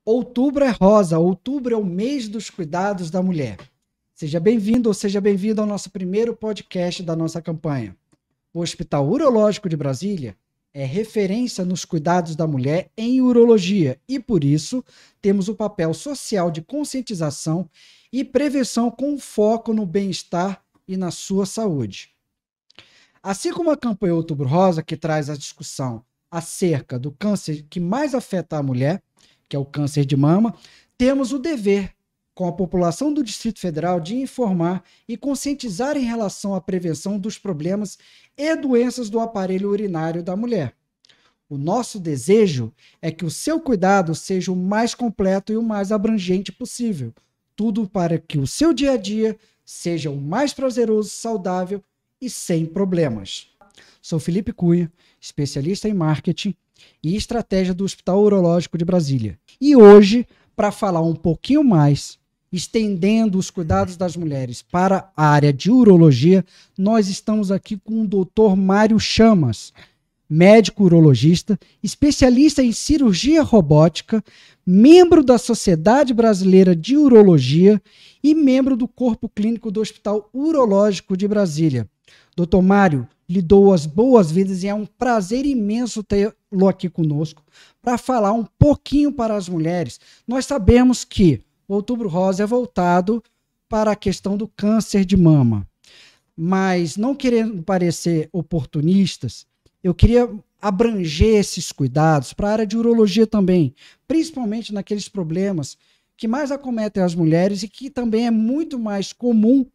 Outubro é rosa, outubro é o mês dos cuidados da mulher. Seja bem-vindo ou seja bem-vindo ao nosso primeiro podcast da nossa campanha. O Hospital Urológico de Brasília é referência nos cuidados da mulher em urologia e, por isso, temos o papel social de conscientização e prevenção com foco no bem-estar e na sua saúde. Assim como a campanha Outubro Rosa, que traz a discussão acerca do câncer que mais afeta a mulher, que é o câncer de mama, temos o dever, com a população do Distrito Federal, de informar e conscientizar em relação à prevenção dos problemas e doenças do aparelho urinário da mulher. O nosso desejo é que o seu cuidado seja o mais completo e o mais abrangente possível, tudo para que o seu dia a dia seja o mais prazeroso, saudável e sem problemas. Sou Felipe Cunha, especialista em marketing e estratégia do Hospital Urológico de Brasília. E hoje, para falar um pouquinho mais, estendendo os cuidados das mulheres para a área de urologia, nós estamos aqui com o Dr. Mário Chamas, médico urologista, especialista em cirurgia robótica, membro da Sociedade Brasileira de Urologia e membro do Corpo Clínico do Hospital Urológico de Brasília. Dr. Mário, lhe dou as boas-vindas e é um prazer imenso tê-lo aqui conosco para falar um pouquinho para as mulheres. Nós sabemos que o Outubro Rosa é voltado para a questão do câncer de mama, mas não querendo parecer oportunistas, eu queria abranger esses cuidados para a área de urologia também, principalmente naqueles problemas que mais acometem as mulheres e que também é muito mais comum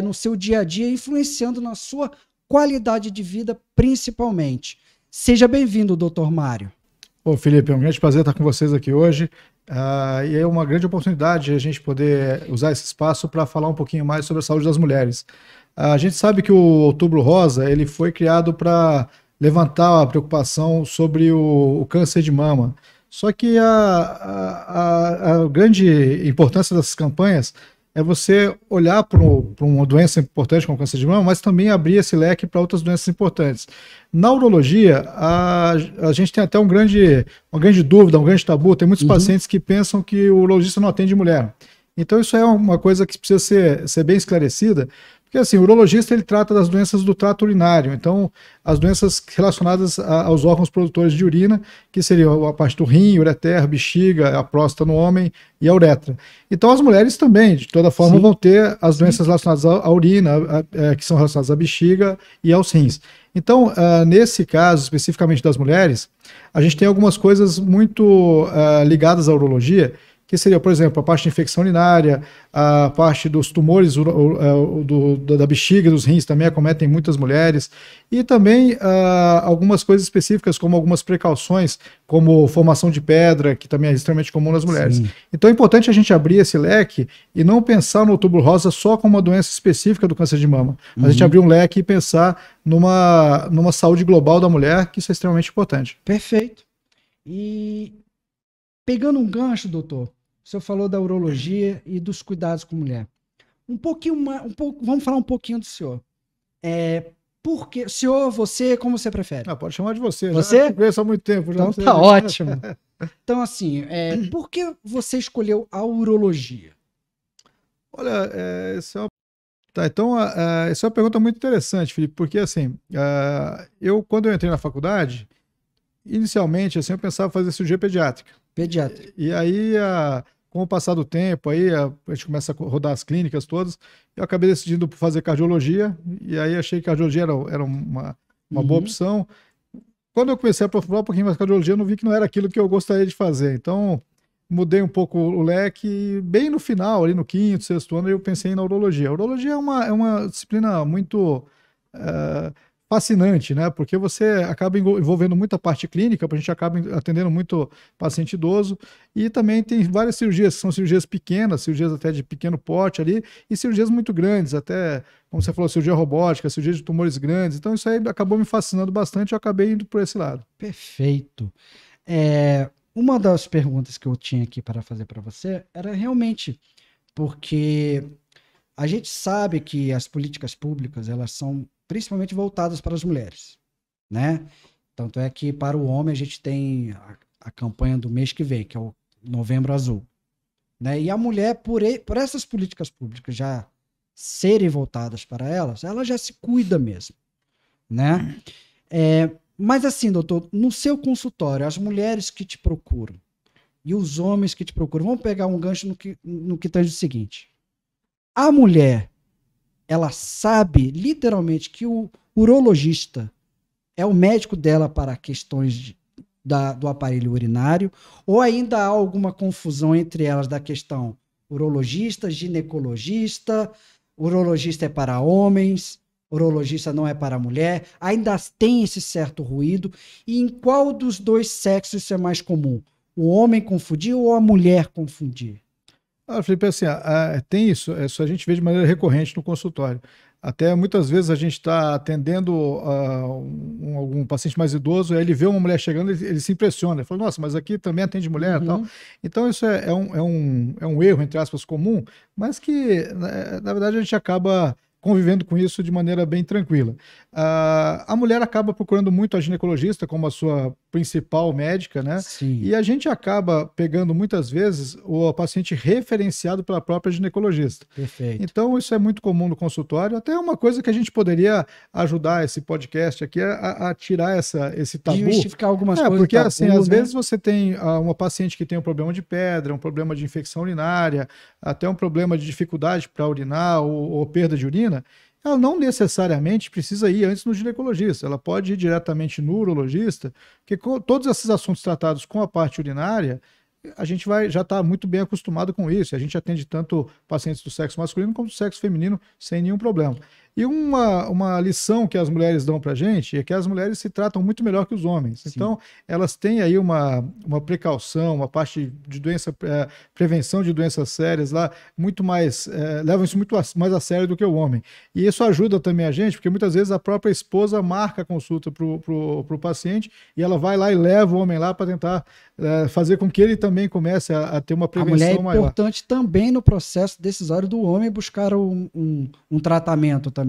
no seu dia a dia, influenciando na sua qualidade de vida, principalmente. Seja bem-vindo, Dr. Mário. Ô, Felipe, é um grande prazer estar com vocês aqui hoje. E é uma grande oportunidade a gente poder usar esse espaço para falar um pouquinho mais sobre a saúde das mulheres. A gente sabe que o Outubro Rosa ele foi criado para levantar a preocupação sobre o câncer de mama. Só que a grande importância dessas campanhas é você olhar para uma doença importante como o câncer de mama, mas também abrir esse leque para outras doenças importantes. Na urologia, a gente tem até uma grande dúvida, um grande tabu. Tem muitos pacientes que pensam que o urologista não atende mulher. Então isso é uma coisa que precisa ser bem esclarecida, porque assim, o urologista ele trata das doenças do trato urinário, então as doenças relacionadas aos órgãos produtores de urina, que seriam a parte do rim, ureter, bexiga, a próstata no homem e a uretra. Então as mulheres também, de toda forma, vão ter as doenças relacionadas à urina, que são relacionadas à bexiga e aos rins. Então, nesse caso, especificamente das mulheres, a gente tem algumas coisas muito ligadas à urologia, que seria, por exemplo, a parte de infecção urinária, a parte dos tumores da bexiga e dos rins também acometem muitas mulheres, e também algumas coisas específicas, como algumas precauções, como formação de pedra, que também é extremamente comum nas mulheres. Sim. Então é importante a gente abrir esse leque e não pensar no Outubro Rosa só como uma doença específica do câncer de mama. A gente abrir um leque e pensar numa saúde global da mulher, que isso é extremamente importante. Perfeito. E pegando um gancho, doutor, o senhor falou da urologia e dos cuidados com a mulher. Vamos falar um pouquinho do senhor. Porque, senhor, você, como você prefere? Pode chamar de você. Você? Já conheço há muito tempo. Então tá ótimo. Então, assim, por que você escolheu a urologia? Olha, essa é uma pergunta muito interessante, Felipe, porque assim, quando eu entrei na faculdade, inicialmente, assim, eu pensava em fazer cirurgia pediátrica. Pediátrica. E aí, com o passar do tempo, aí a gente começa a rodar as clínicas todas, eu acabei decidindo por fazer cardiologia, e aí achei que cardiologia era uma boa opção. Quando eu comecei a aprofundar um pouquinho mais cardiologia, eu não vi que não era aquilo que eu gostaria de fazer. Então, mudei um pouco o leque, e bem no final, ali no quinto, sexto ano, eu pensei na urologia. A urologia é uma disciplina muito fascinante, né? Porque você acaba envolvendo muita parte clínica, a gente acaba atendendo muito paciente idoso, e também tem várias cirurgias, que são cirurgias pequenas, cirurgias até de pequeno porte ali, e cirurgias muito grandes, até, como você falou, cirurgia robótica, cirurgia de tumores grandes. Então isso aí acabou me fascinando bastante, eu acabei indo por esse lado. Perfeito. Uma das perguntas que eu tinha aqui para fazer para você era realmente porque a gente sabe que as políticas públicas, elas são principalmente voltadas para as mulheres, né? Tanto é que para o homem a gente tem a campanha do mês que vem, que é o Novembro Azul. Né? E a mulher, por essas políticas públicas já serem voltadas para elas, ela já se cuida mesmo. Né? Mas assim, doutor, no seu consultório, as mulheres que te procuram e os homens que te procuram, vamos pegar um gancho no que tange o seguinte. A mulher, ela sabe literalmente que o urologista é o médico dela para questões do aparelho urinário, ou ainda há alguma confusão entre elas da questão urologista, ginecologista, urologista é para homens, urologista não é para mulher, ainda tem esse certo ruído, e em qual dos dois sexos isso é mais comum? O homem confundir ou a mulher confundir? Felipe, assim, tem isso a gente vê de maneira recorrente no consultório. Até muitas vezes a gente está atendendo algum paciente mais idoso, aí ele vê uma mulher chegando, ele se impressiona, ele fala, nossa, mas aqui também atende mulher e tal. Então isso é um erro, entre aspas, comum, mas que, na verdade, a gente acaba convivendo com isso de maneira bem tranquila. A mulher acaba procurando muito a ginecologista como a sua principal médica, né? Sim. E a gente acaba pegando muitas vezes o paciente referenciado pela própria ginecologista. Perfeito. Então isso é muito comum no consultório, até uma coisa que a gente poderia ajudar esse podcast aqui a tirar esse tabu. Justificar algumas coisas. Porque tabu, assim, às né? vezes você tem uma paciente que tem um problema de pedra, um problema de infecção urinária, até um problema de dificuldade para urinar ou perda de urina, ela não necessariamente precisa ir antes no ginecologista, ela pode ir diretamente no urologista, porque com todos esses assuntos tratados com a parte urinária, a gente já está muito bem acostumado com isso, a gente atende tanto pacientes do sexo masculino como do sexo feminino sem nenhum problema. E uma lição que as mulheres dão para a gente é que as mulheres se tratam muito melhor que os homens. Sim. Então, elas têm aí uma precaução, uma parte de prevenção de doenças sérias lá, muito mais, levam isso muito mais a sério do que o homem. E isso ajuda também a gente, porque muitas vezes a própria esposa marca a consulta para o paciente e ela vai lá e leva o homem lá para tentar fazer com que ele também comece a ter uma prevenção maior. A mulher é importante também no processo decisório do homem buscar um tratamento também.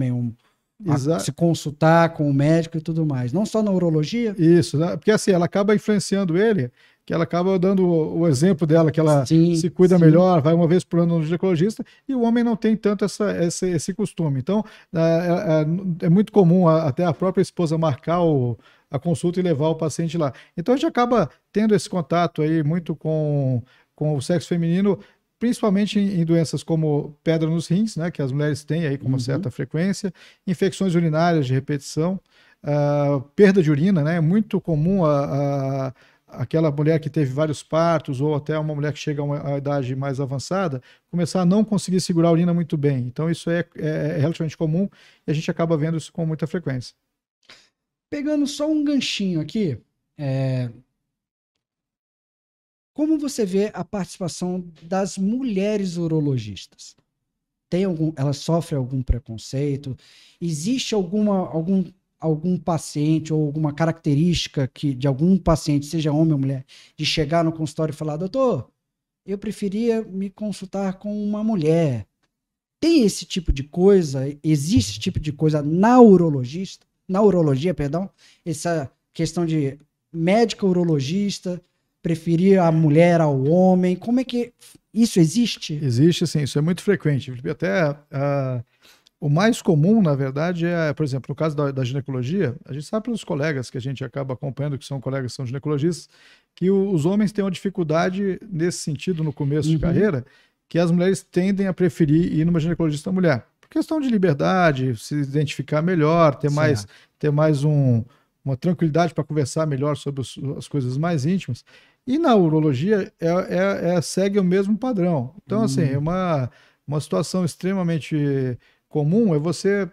Se consultar com o médico e tudo mais, não só na urologia. Isso, né? Porque assim, ela acaba influenciando ele, que ela acaba dando o exemplo dela, que ela se cuida melhor, vai uma vez por ano no ginecologista, e o homem não tem tanto esse costume. Então, é muito comum até a própria esposa marcar a consulta e levar o paciente lá. Então, a gente acaba tendo esse contato aí muito com o sexo feminino, principalmente em doenças como pedra nos rins, né, que as mulheres têm aí com uma certa frequência, infecções urinárias de repetição, perda de urina, né, é muito comum aquela mulher que teve vários partos ou até uma mulher que chega a uma idade mais avançada começar a não conseguir segurar a urina muito bem. Então isso é relativamente comum e a gente acaba vendo isso com muita frequência. Pegando só um ganchinho aqui, como você vê a participação das mulheres urologistas? Elas sofrem algum preconceito? Existe algum paciente ou alguma característica de algum paciente, seja homem ou mulher, de chegar no consultório e falar, doutor, eu preferia me consultar com uma mulher. Tem esse tipo de coisa? Existe esse tipo de coisa na urologia, perdão? Essa questão de médica urologista preferir a mulher ao homem, como é que isso existe? Existe, sim, isso é muito frequente. Até o mais comum, na verdade, por exemplo, no caso da ginecologia, a gente sabe pelos colegas que a gente acaba acompanhando, que são colegas que são ginecologistas, que os homens têm uma dificuldade nesse sentido no começo de carreira, que as mulheres tendem a preferir ir numa ginecologista mulher. Por questão de liberdade, se identificar melhor, ter mais uma tranquilidade para conversar melhor sobre as coisas mais íntimas. E na urologia segue o mesmo padrão. Então, assim, é uma situação extremamente comum é você,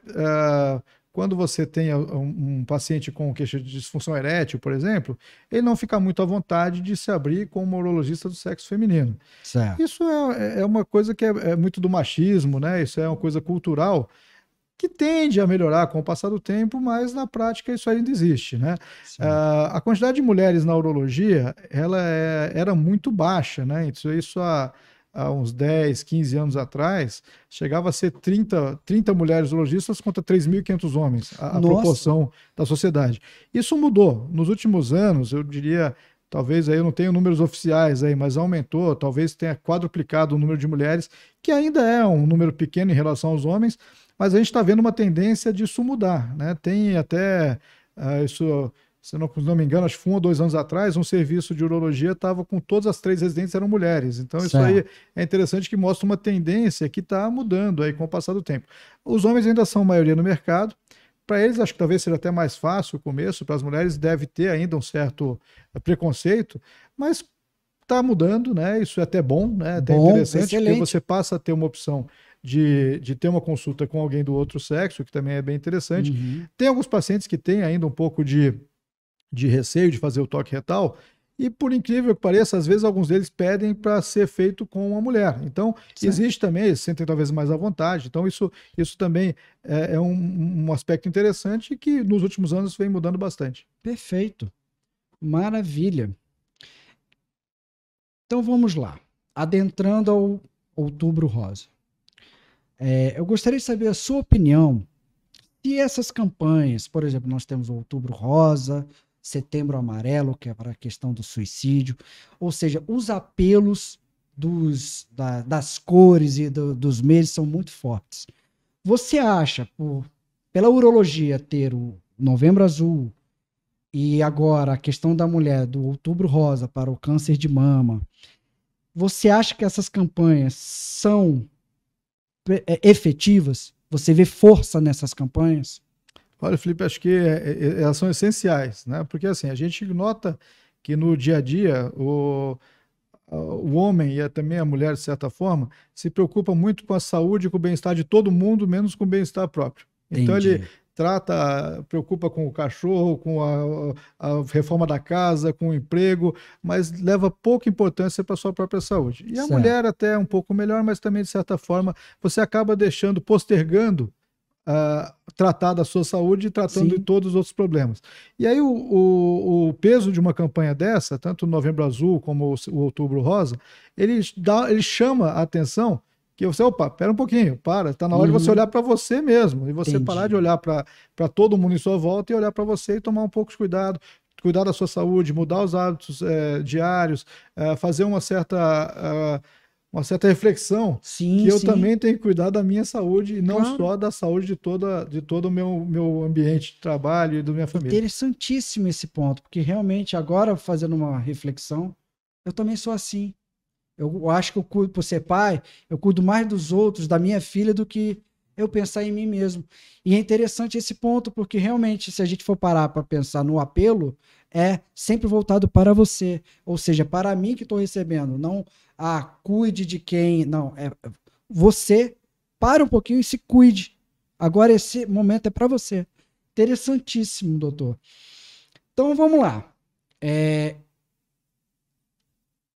quando você tem um paciente com queixa de disfunção erétil, por exemplo, ele não fica muito à vontade de se abrir com uma urologista do sexo feminino. Certo. Isso é uma coisa que é muito do machismo, né? Isso é uma coisa cultural que tende a melhorar com o passar do tempo, mas na prática isso ainda existe, né? A quantidade de mulheres na urologia, ela era muito baixa, né? Isso há uns 10, 15 anos atrás, chegava a ser 30 mulheres urologistas contra 3.500 homens, a proporção da sociedade. Isso mudou. Nos últimos anos, eu diria, talvez aí eu não tenho números oficiais aí, mas aumentou, talvez tenha quadruplicado o número de mulheres, que ainda é um número pequeno em relação aos homens, mas a gente está vendo uma tendência disso mudar, né? Tem até isso, se não me engano, acho que 1 ou 2 anos atrás, um serviço de urologia estava com todas as 3 residentes eram mulheres. Então isso aí é interessante, que mostra uma tendência que está mudando aí com o passar do tempo. Os homens ainda são maioria no mercado. Para eles, acho que talvez seja até mais fácil o começo. Para as mulheres, deve ter ainda um certo preconceito, mas está mudando, né? Isso é até bom, né? Até interessante, porque você passa a ter uma opção de ter uma consulta com alguém do outro sexo, que também é bem interessante. Tem alguns pacientes que têm ainda um pouco de receio de fazer o toque retal, e por incrível que pareça, às vezes alguns deles pedem para ser feito com uma mulher. Então, existe também, eles sentem talvez mais à vontade. Então, isso também é um aspecto interessante que nos últimos anos vem mudando bastante. Perfeito. Maravilha. Então, vamos lá. Adentrando ao Outubro Rosa. Eu gostaria de saber a sua opinião. Se essas campanhas, por exemplo, nós temos o Outubro Rosa, Setembro Amarelo, que é para a questão do suicídio, ou seja, os apelos das cores e dos meses são muito fortes. Você acha, pela urologia ter o Novembro Azul e agora a questão da mulher do Outubro Rosa para o câncer de mama, você acha que essas campanhas são efetivas? Você vê força nessas campanhas? Olha, Felipe, acho que elas são essenciais, né? Porque assim, a gente nota que no dia a dia o homem e também a mulher, de certa forma, se preocupa muito com a saúde e com o bem-estar de todo mundo, menos com o bem-estar próprio. Então ele preocupa com o cachorro, com a reforma da casa, com o emprego, mas leva pouca importância para a sua própria saúde. E a mulher até um pouco melhor, mas também, de certa forma, você acaba postergando tratar da sua saúde e tratando de todos os outros problemas. E aí o peso de uma campanha dessa, tanto o Novembro Azul como o Outubro Rosa, ele chama a atenção que você, pera um pouquinho, está na hora de você olhar para você mesmo, e você parar de olhar para todo mundo em sua volta e olhar para você e tomar um pouco de cuidar da sua saúde, mudar os hábitos diários, fazer uma certa reflexão, que eu também tenho que cuidar da minha saúde e não só da saúde de todo o meu ambiente de trabalho e da minha família. Interessantíssimo esse ponto, porque realmente agora, fazendo uma reflexão, eu também sou assim. Eu acho que por ser pai, eu cuido mais dos outros, da minha filha, do que eu pensar em mim mesmo. E é interessante esse ponto, porque realmente, se a gente for parar para pensar no apelo, é sempre voltado para você. Ou seja, para mim que estou recebendo, não cuide de quem. Não, você para um pouquinho e se cuide. Agora esse momento é para você. Interessantíssimo, doutor. Então vamos lá.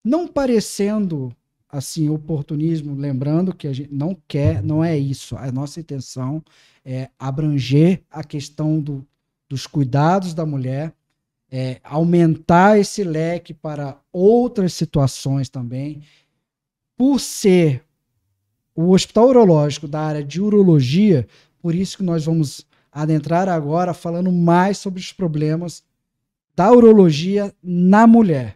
Não parecendo assim oportunismo, lembrando que a gente não quer, não é isso. A nossa intenção é abranger a questão dos cuidados da mulher, aumentar esse leque para outras situações também. Por ser o Hospital Urológico da área de urologia, por isso que nós vamos adentrar agora falando mais sobre os problemas da urologia na mulher.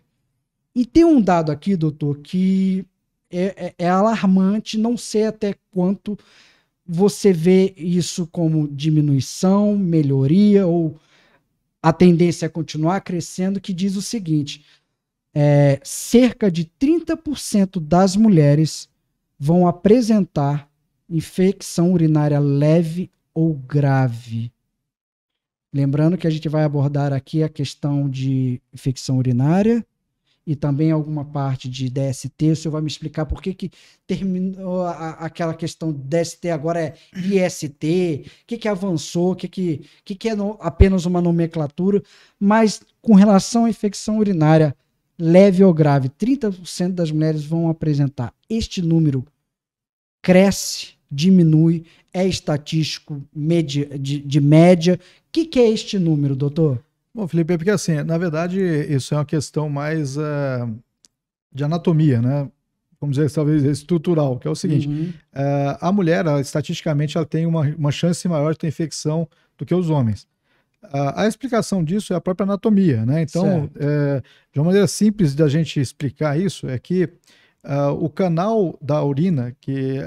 E tem um dado aqui, doutor, que é alarmante, não sei até quanto você vê isso como diminuição, melhoria, ou a tendência é continuar crescendo, que diz o seguinte: cerca de 30% das mulheres vão apresentar infecção urinária leve ou grave. Lembrando que a gente vai abordar aqui a questão de infecção urinária e também alguma parte de DST. O senhor vai me explicar por que terminou aquela questão de DST, agora é IST, o que avançou, o que é apenas uma nomenclatura. Mas com relação à infecção urinária leve ou grave, 30% das mulheres vão apresentar. Este número cresce, diminui, é estatístico de média. O que é este número, doutor? Bom, Felipe, é porque assim, na verdade, isso é uma questão mais de anatomia, né? Vamos dizer, talvez estrutural, que é o seguinte: a mulher, estatisticamente, ela tem uma chance maior de ter infecção do que os homens. A explicação disso é a própria anatomia, né? Então, de uma maneira simples da gente explicar isso é que o canal da urina, que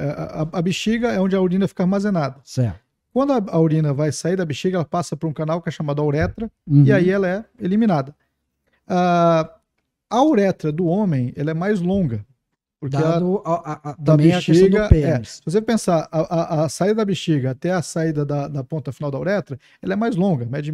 a bexiga é onde a urina fica armazenada. Certo. Quando a urina vai sair da bexiga, ela passa por um canal que é chamado uretra, e aí ela é eliminada. A uretra do homem, ela é mais longa. Porque Dado da também bexiga, a questão do pênis. se você pensar a saída da bexiga até a saída da ponta final da uretra, ela é mais longa, mede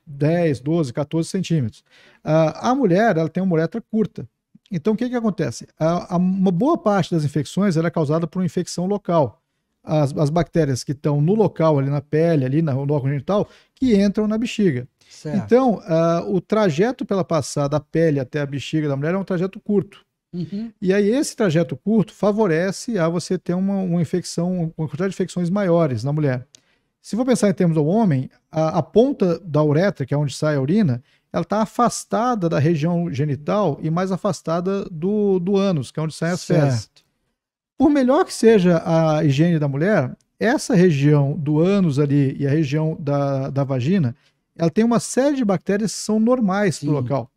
10, 12, 14 centímetros. A mulher, ela tem uma uretra curta. Então, o que acontece? Uma boa parte das infecções ela é causada por uma infecção local. As bactérias que estão no local, ali na pele, ali no órgão genital, que entram na bexiga. Certo. Então, o trajeto para ela passar da pele até a bexiga da mulher é um trajeto curto. E aí esse trajeto curto favorece a você ter uma infecção, uma quantidade de infecções maiores na mulher. Se for pensar em termos do homem, a ponta da uretra, que é onde sai a urina, ela está afastada da região genital e mais afastada do ânus, que é onde saem as fezes. Por melhor que seja a higiene da mulher, essa região do ânus ali e a região da vagina, ela tem uma série de bactérias que são normais para o local.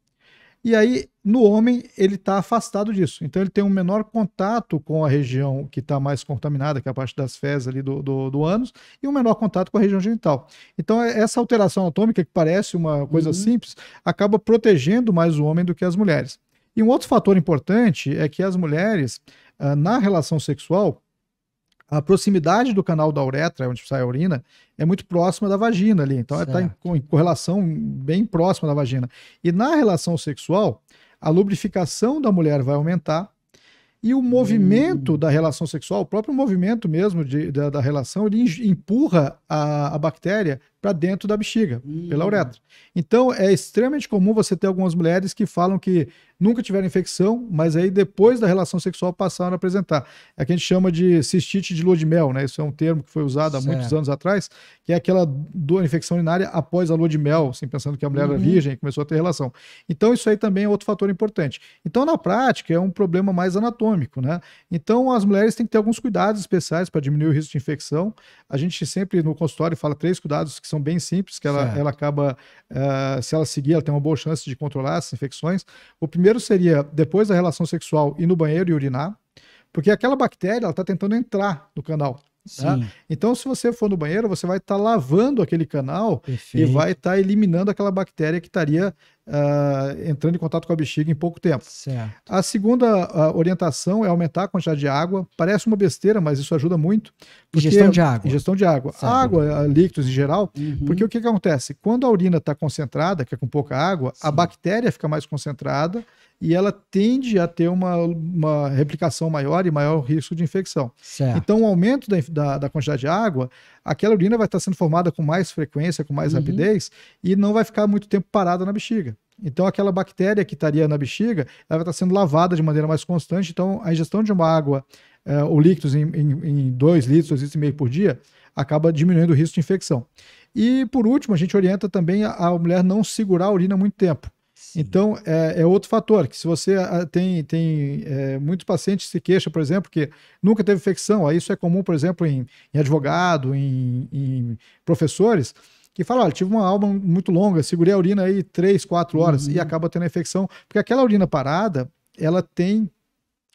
E aí, no homem, ele está afastado disso. Então, ele tem um menor contato com a região que está mais contaminada, que é a parte das fezes ali do ânus, e um menor contato com a região genital. Então, essa alteração anatômica, que parece uma coisa simples, acaba protegendo mais o homem do que as mulheres. E um outro fator importante é que as mulheres, na relação sexual, a proximidade do canal da uretra, onde sai a urina, é muito próxima da vagina ali. Então, ela está em correlação bem próxima da vagina. E na relação sexual, a lubrificação da mulher vai aumentar e o movimento da relação sexual, o próprio movimento mesmo da relação, ele empurra a bactéria para dentro da bexiga, pela uretra. Então, é extremamente comum você ter algumas mulheres que falam que nunca tiveram infecção, mas aí depois da relação sexual passaram a apresentar. É o que a gente chama de cistite de lua de mel, né? Isso é um termo que foi usado há muitos anos atrás, que é aquela infecção urinária após a lua de mel, assim, pensando que a mulher era virgem e começou a ter relação. Então, isso aí também é outro fator importante. Então, na prática, é um problema mais anatômico, né? Então, as mulheres têm que ter alguns cuidados especiais para diminuir o risco de infecção. A gente sempre, no consultório, fala 3 cuidados que são bem simples, que ela acaba, se ela seguir, ela tem uma boa chance de controlar essas infecções. O primeiro seria, depois da relação sexual, ir no banheiro e urinar, porque aquela bactéria está tentando entrar no canal. Tá? Então, se você for no banheiro, você vai estar lavando aquele canal e vai estar eliminando aquela bactéria que estaria entrando em contato com a bexiga em pouco tempo. A segunda orientação é aumentar a quantidade de água. Parece uma besteira, mas isso ajuda muito. Ingestão de água. Ingestão de água. Água, líquidos em geral. Porque o que acontece? Quando a urina está concentrada, que é com pouca água, a bactéria fica mais concentrada e ela tende a ter uma replicação maior e maior risco de infecção. Então, o aumento da quantidade de água, aquela urina vai estar sendo formada com mais frequência, com mais rapidez, e não vai ficar muito tempo parada na bexiga. Então, aquela bactéria que estaria na bexiga, ela vai estar sendo lavada de maneira mais constante. Então, a ingestão de uma água ou líquidos em 2 litros, 2 litros e meio por dia, acaba diminuindo o risco de infecção. E, por último, a gente orienta também a mulher não segurar a urina muito tempo. Então, é outro fator, que se você tem muitos pacientes se queixam, por exemplo, que nunca teve infecção, aí isso é comum, por exemplo, em advogado, em professores, que falam, olha, tive uma aula muito longa, segurei a urina aí 3, 4 horas e acaba tendo a infecção, porque aquela urina parada, ela tem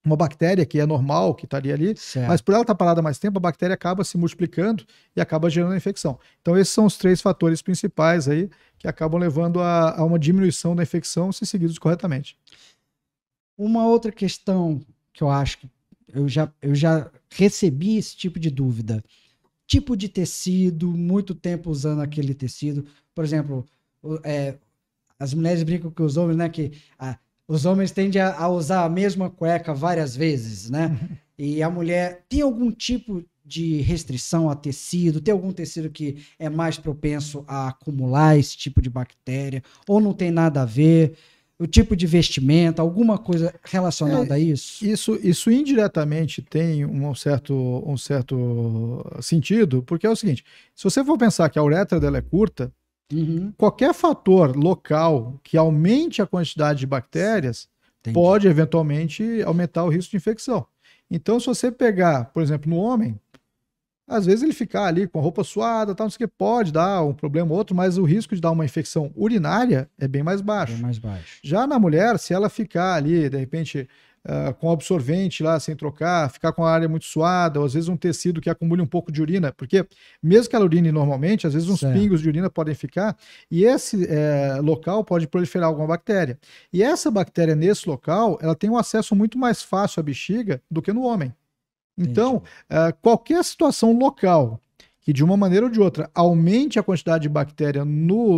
uma bactéria que é normal, que estaria ali, mas por ela estar parada mais tempo, a bactéria acaba se multiplicando e acaba gerando a infecção. Então, esses são os 3 fatores principais aí que acabam levando a uma diminuição da infecção se seguidos corretamente. Uma outra questão que eu acho que eu já recebi esse tipo de dúvida. Tipo de tecido, muito tempo usando aquele tecido. Por exemplo, as mulheres brincam com os homens, né? Que os homens tendem a usar a mesma cueca várias vezes, né? E a mulher tem algum tipo de restrição a tecido? Tem algum tecido que é mais propenso a acumular esse tipo de bactéria? Ou não tem nada a ver? O tipo de vestimenta, alguma coisa relacionada a isso? Isso indiretamente tem um certo sentido, porque é o seguinte, se você for pensar que a uretra dela é curta, qualquer fator local que aumente a quantidade de bactérias pode eventualmente aumentar o risco de infecção. Então, se você pegar, por exemplo, no homem, Às vezes ele ficar ali com a roupa suada, tal, não sei o que, pode dar um problema ou outro, mas o risco de dar uma infecção urinária é bem mais Bem baixo. mais baixo. Já na mulher, se ela ficar ali, de repente, com absorvente lá sem trocar, ficar com a área muito suada, ou às vezes um tecido que acumule um pouco de urina, porque mesmo que ela urine normalmente, às vezes uns Certo. pingos de urina podem ficar, e esse local pode proliferar alguma bactéria. E essa bactéria nesse local, ela tem um acesso muito mais fácil à bexiga do que no homem. Então, qualquer situação local que de uma maneira ou de outra aumente a quantidade de bactéria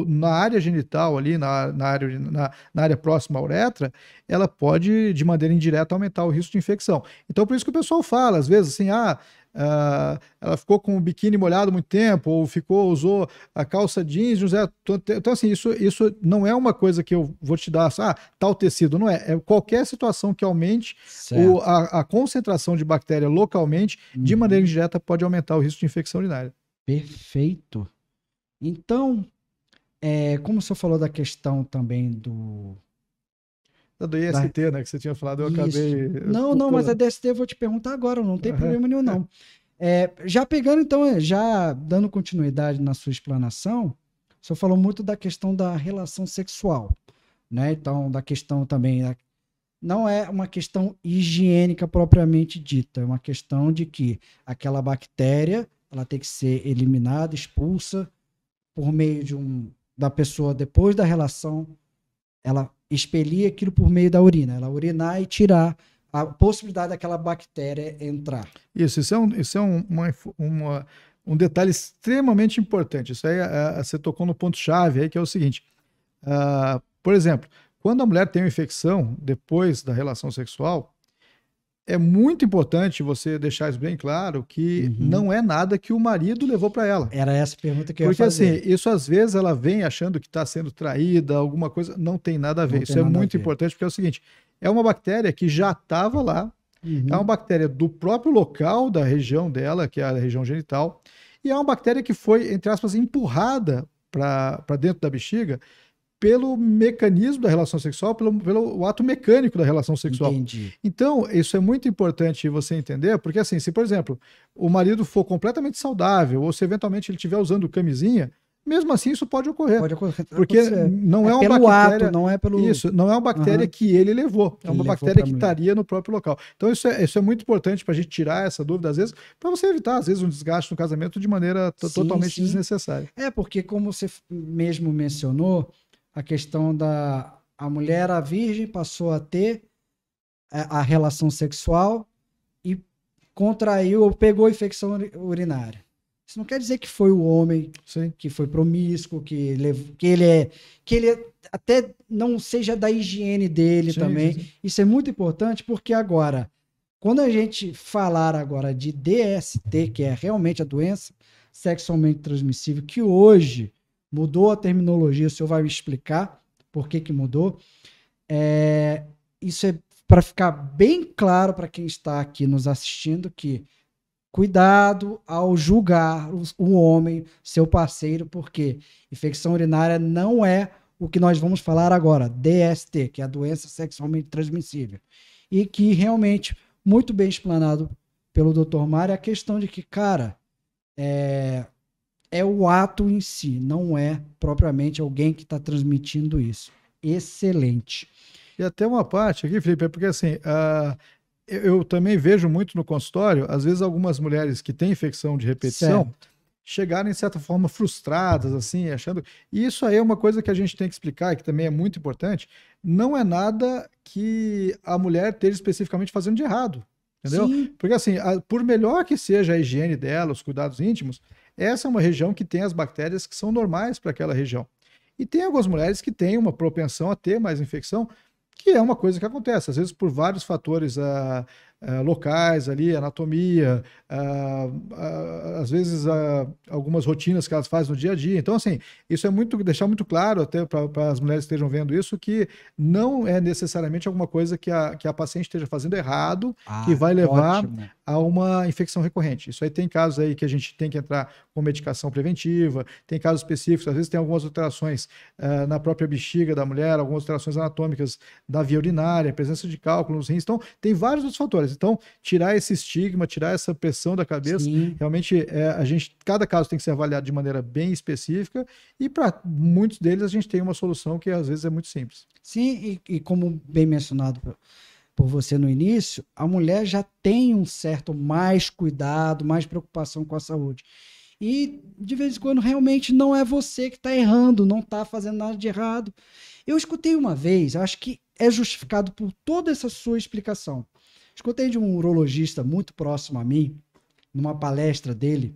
na área genital ali, na área próxima à uretra, ela pode, de maneira indireta, aumentar o risco de infecção. Então, por isso que o pessoal fala, às vezes, assim, ela ficou com o biquíni molhado muito tempo, ou usou a calça jeans. Então, assim, isso não é uma coisa que eu vou te dar, tal tecido, não é. É qualquer situação que aumente a concentração de bactéria localmente, de maneira indireta, pode aumentar o risco de infecção urinária. Perfeito. Então, como o senhor falou da questão também do IST, né, que você tinha falado, eu Isso. acabei... Não, mas a DST eu vou te perguntar agora, não tem problema nenhum, não. Já pegando, então, já dando continuidade na sua explanação, o senhor falou muito da questão da relação sexual, né? Então, da questão também... Não é uma questão higiênica propriamente dita, é uma questão de que aquela bactéria ela tem que ser eliminada, expulsa por meio da pessoa depois da relação, ela expelir aquilo por meio da urina, ela urinar e tirar a possibilidade daquela bactéria entrar. Isso é um detalhe extremamente importante. Isso aí você tocou no ponto-chave aí, que é o seguinte. Por exemplo, quando a mulher tem uma infecção depois da relação sexual, é muito importante você deixar isso bem claro que não é nada que o marido levou para ela. Era essa a pergunta que eu ia fazer. Porque assim, isso às vezes ela vem achando que está sendo traída, alguma coisa, não tem nada a ver. Isso é muito importante porque é o seguinte, é uma bactéria que já estava lá, é uma bactéria do próprio local da região dela, que é a região genital, e é uma bactéria que foi, entre aspas, empurrada para dentro da bexiga pelo mecanismo da relação sexual, pelo ato mecânico da relação sexual. Entendi. Então, isso é muito importante você entender, porque assim, se por exemplo, o marido for completamente saudável, ou se eventualmente ele estiver usando camisinha, mesmo assim isso pode ocorrer. Pode ocorrer. Porque não é uma pelo bactéria... ato, não é pelo... Isso, não é uma bactéria que ele levou, é uma bactéria que estaria no próprio local. Então isso é muito importante para a gente tirar essa dúvida, às vezes, para você evitar, às vezes, um desgaste no casamento de maneira totalmente desnecessária. Porque como você mesmo mencionou, a questão a mulher, a virgem, passou a ter a relação sexual e contraiu ou pegou infecção urinária. Isso não quer dizer que foi o homem que foi promíscuo, que ele até não seja da higiene dele também. Sim. Isso é muito importante porque agora, quando a gente falar agora de DST, que é realmente a doença sexualmente transmissível, que hoje mudou a terminologia, o senhor vai me explicar por que mudou. Isso é para ficar bem claro para quem está aqui nos assistindo que cuidado ao julgar o homem, seu parceiro, porque infecção urinária não é o que nós vamos falar agora, DST, que é a doença sexualmente transmissível. E que realmente, muito bem explanado pelo Dr. Mário, é a questão de que, cara, é o ato em si, não é propriamente alguém que está transmitindo isso. Excelente. E até uma parte aqui, Felipe, é porque assim, eu também vejo muito no consultório, às vezes algumas mulheres que têm infecção de repetição chegarem, de certa forma, frustradas, assim, achando... E isso aí é uma coisa que a gente tem que explicar, e que também é muito importante, não é nada que a mulher esteja especificamente fazendo de errado, entendeu? Sim. Porque assim, por melhor que seja a higiene dela, os cuidados íntimos, essa é uma região que tem as bactérias que são normais para aquela região. E tem algumas mulheres que têm uma propensão a ter mais infecção, que é uma coisa que acontece, às vezes por vários fatores locais ali, anatomia, às vezes algumas rotinas que elas fazem no dia a dia. Então, assim, isso é deixar muito claro até para as mulheres que estejam vendo isso, que não é necessariamente alguma coisa que a paciente esteja fazendo errado, que vai levar a uma infecção recorrente. Isso aí tem casos aí que a gente tem que entrar com medicação preventiva, tem casos específicos, às vezes tem algumas alterações na própria bexiga da mulher, algumas alterações anatômicas da via urinária, presença de cálculo nos rins, então tem vários outros fatores. mulheres. Então, tirar esse estigma, tirar essa pressão da cabeça, Sim. realmente cada caso tem que ser avaliado de maneira bem específica e para muitos deles a gente tem uma solução que às vezes é muito simples. Sim, e como bem mencionado por você no início, a mulher já tem um certo mais cuidado, mais preocupação com a saúde. E de vez em quando realmente não é você que está errando, não está fazendo nada de errado. Eu escutei uma vez, acho que é justificado por toda essa sua explicação. Escutei de um urologista muito próximo a mim, numa palestra dele,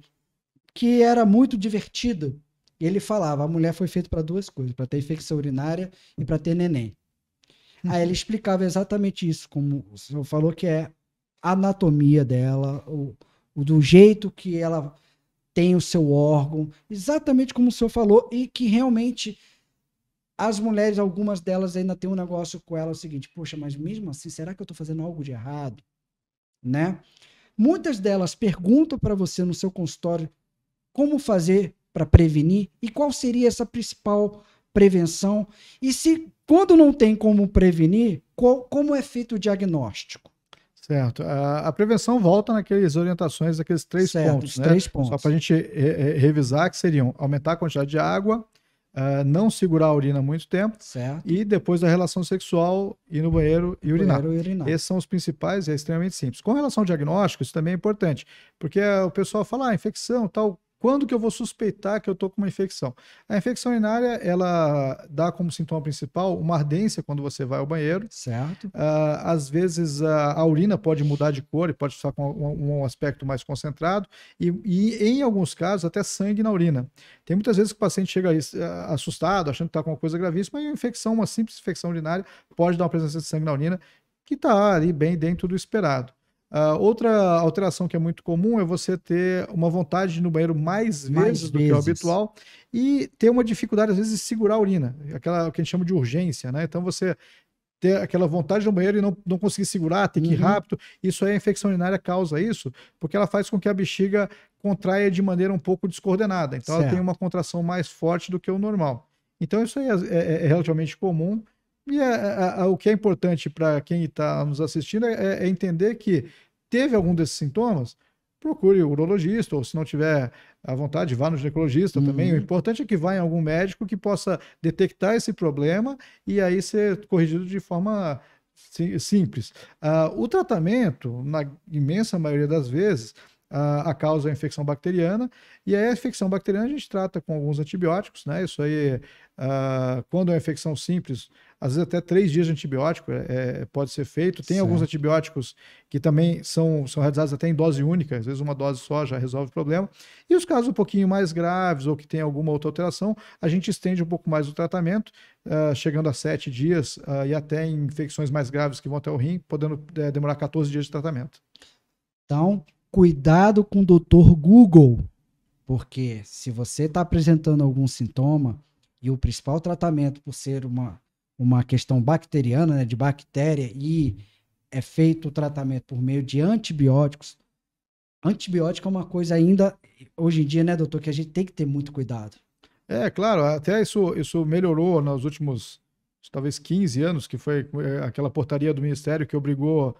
que era muito divertida. E ele falava: a mulher foi feita para duas coisas, para ter infecção urinária e para ter neném. Aí ele explicava exatamente isso, como o senhor falou, que é a anatomia dela, do jeito que ela tem o seu órgão, exatamente como o senhor falou, e que realmente as mulheres, algumas delas ainda tem um negócio com ela, o seguinte: poxa, mas mesmo assim, será que eu estou fazendo algo de errado? Né? Muitas delas perguntam para você no seu consultório como fazer para prevenir e qual seria essa principal prevenção. E se, quando não tem como prevenir, como é feito o diagnóstico? Certo. A prevenção volta naquelas orientações, daqueles três pontos, né? Três pontos. Só para a gente revisar, que seriam aumentar a quantidade de água, não segurar a urina muito tempo, certo. E depois da relação sexual, ir no banheiro e urinar. urinar. Esses são os principais, é extremamente simples. Com relação ao diagnóstico, isso também é importante, porque o pessoal fala, infecção, tal. Quando que eu vou suspeitar que eu estou com uma infecção? A infecção urinária, ela dá como sintoma principal uma ardência quando você vai ao banheiro. Certo. Às vezes a urina pode mudar de cor e pode estar com um aspecto mais concentrado e em alguns casos até sangue na urina. Tem muitas vezes que o paciente chega assustado, achando que está com uma coisa gravíssima, e uma simples infecção urinária pode dar uma presença de sangue na urina que está ali bem dentro do esperado. Outra alteração que é muito comum é você ter uma vontade de ir no banheiro mais vezes do que o habitual e ter uma dificuldade, às vezes, de segurar a urina, aquela que a gente chama de urgência, né? Então, você ter aquela vontade de ir no banheiro e não conseguir segurar, ter que ir rápido, isso aí, a infecção urinária causa isso, porque ela faz com que a bexiga contraia de maneira um pouco descoordenada. Então, ela tem uma contração mais forte do que o normal. Então, isso aí é relativamente comum. E o que é importante para quem está nos assistindo é entender que teve algum desses sintomas, procure o urologista, ou se não tiver à vontade, vá no ginecologista também. O importante é que vá em algum médico que possa detectar esse problema e aí ser corrigido de forma simples. O tratamento, na imensa maioria das vezes, a causa é a infecção bacteriana, e a infecção bacteriana a gente trata com alguns antibióticos, né? Isso aí, quando é uma infecção simples, às vezes até 3 dias de antibiótico pode ser feito. Tem alguns antibióticos que também são realizados até em dose única, às vezes uma dose só já resolve o problema. E os casos um pouquinho mais graves ou que tem alguma outra alteração, a gente estende um pouco mais o tratamento, chegando a 7 dias e até em infecções mais graves que vão até o rim, podendo demorar 14 dias de tratamento. Então, cuidado com o Dr. Google, porque se você está apresentando algum sintoma e o principal tratamento, por ser uma questão bacteriana, né, de bactéria, e é feito o tratamento por meio de antibióticos, antibiótico é uma coisa ainda, hoje em dia, né, doutor, que a gente tem que ter muito cuidado. Claro, até isso melhorou nos últimos, talvez 15 anos, que foi aquela portaria do Ministério que obrigou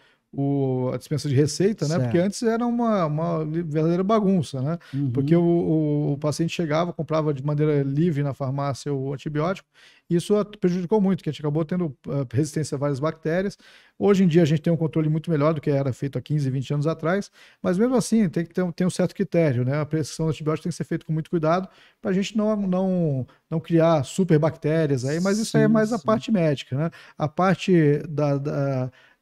a dispensa de receita, né? Porque antes era uma verdadeira bagunça, né? Porque o paciente chegava, comprava de maneira livre na farmácia o antibiótico, e isso prejudicou muito, que a gente acabou tendo resistência a várias bactérias. Hoje em dia a gente tem um controle muito melhor do que era feito há 15, 20 anos atrás, mas mesmo assim tem que ter um certo critério, né? A prescrição do antibiótico tem que ser feita com muito cuidado para a gente não criar super bactérias aí, mas isso aí é mais a parte médica, né? A parte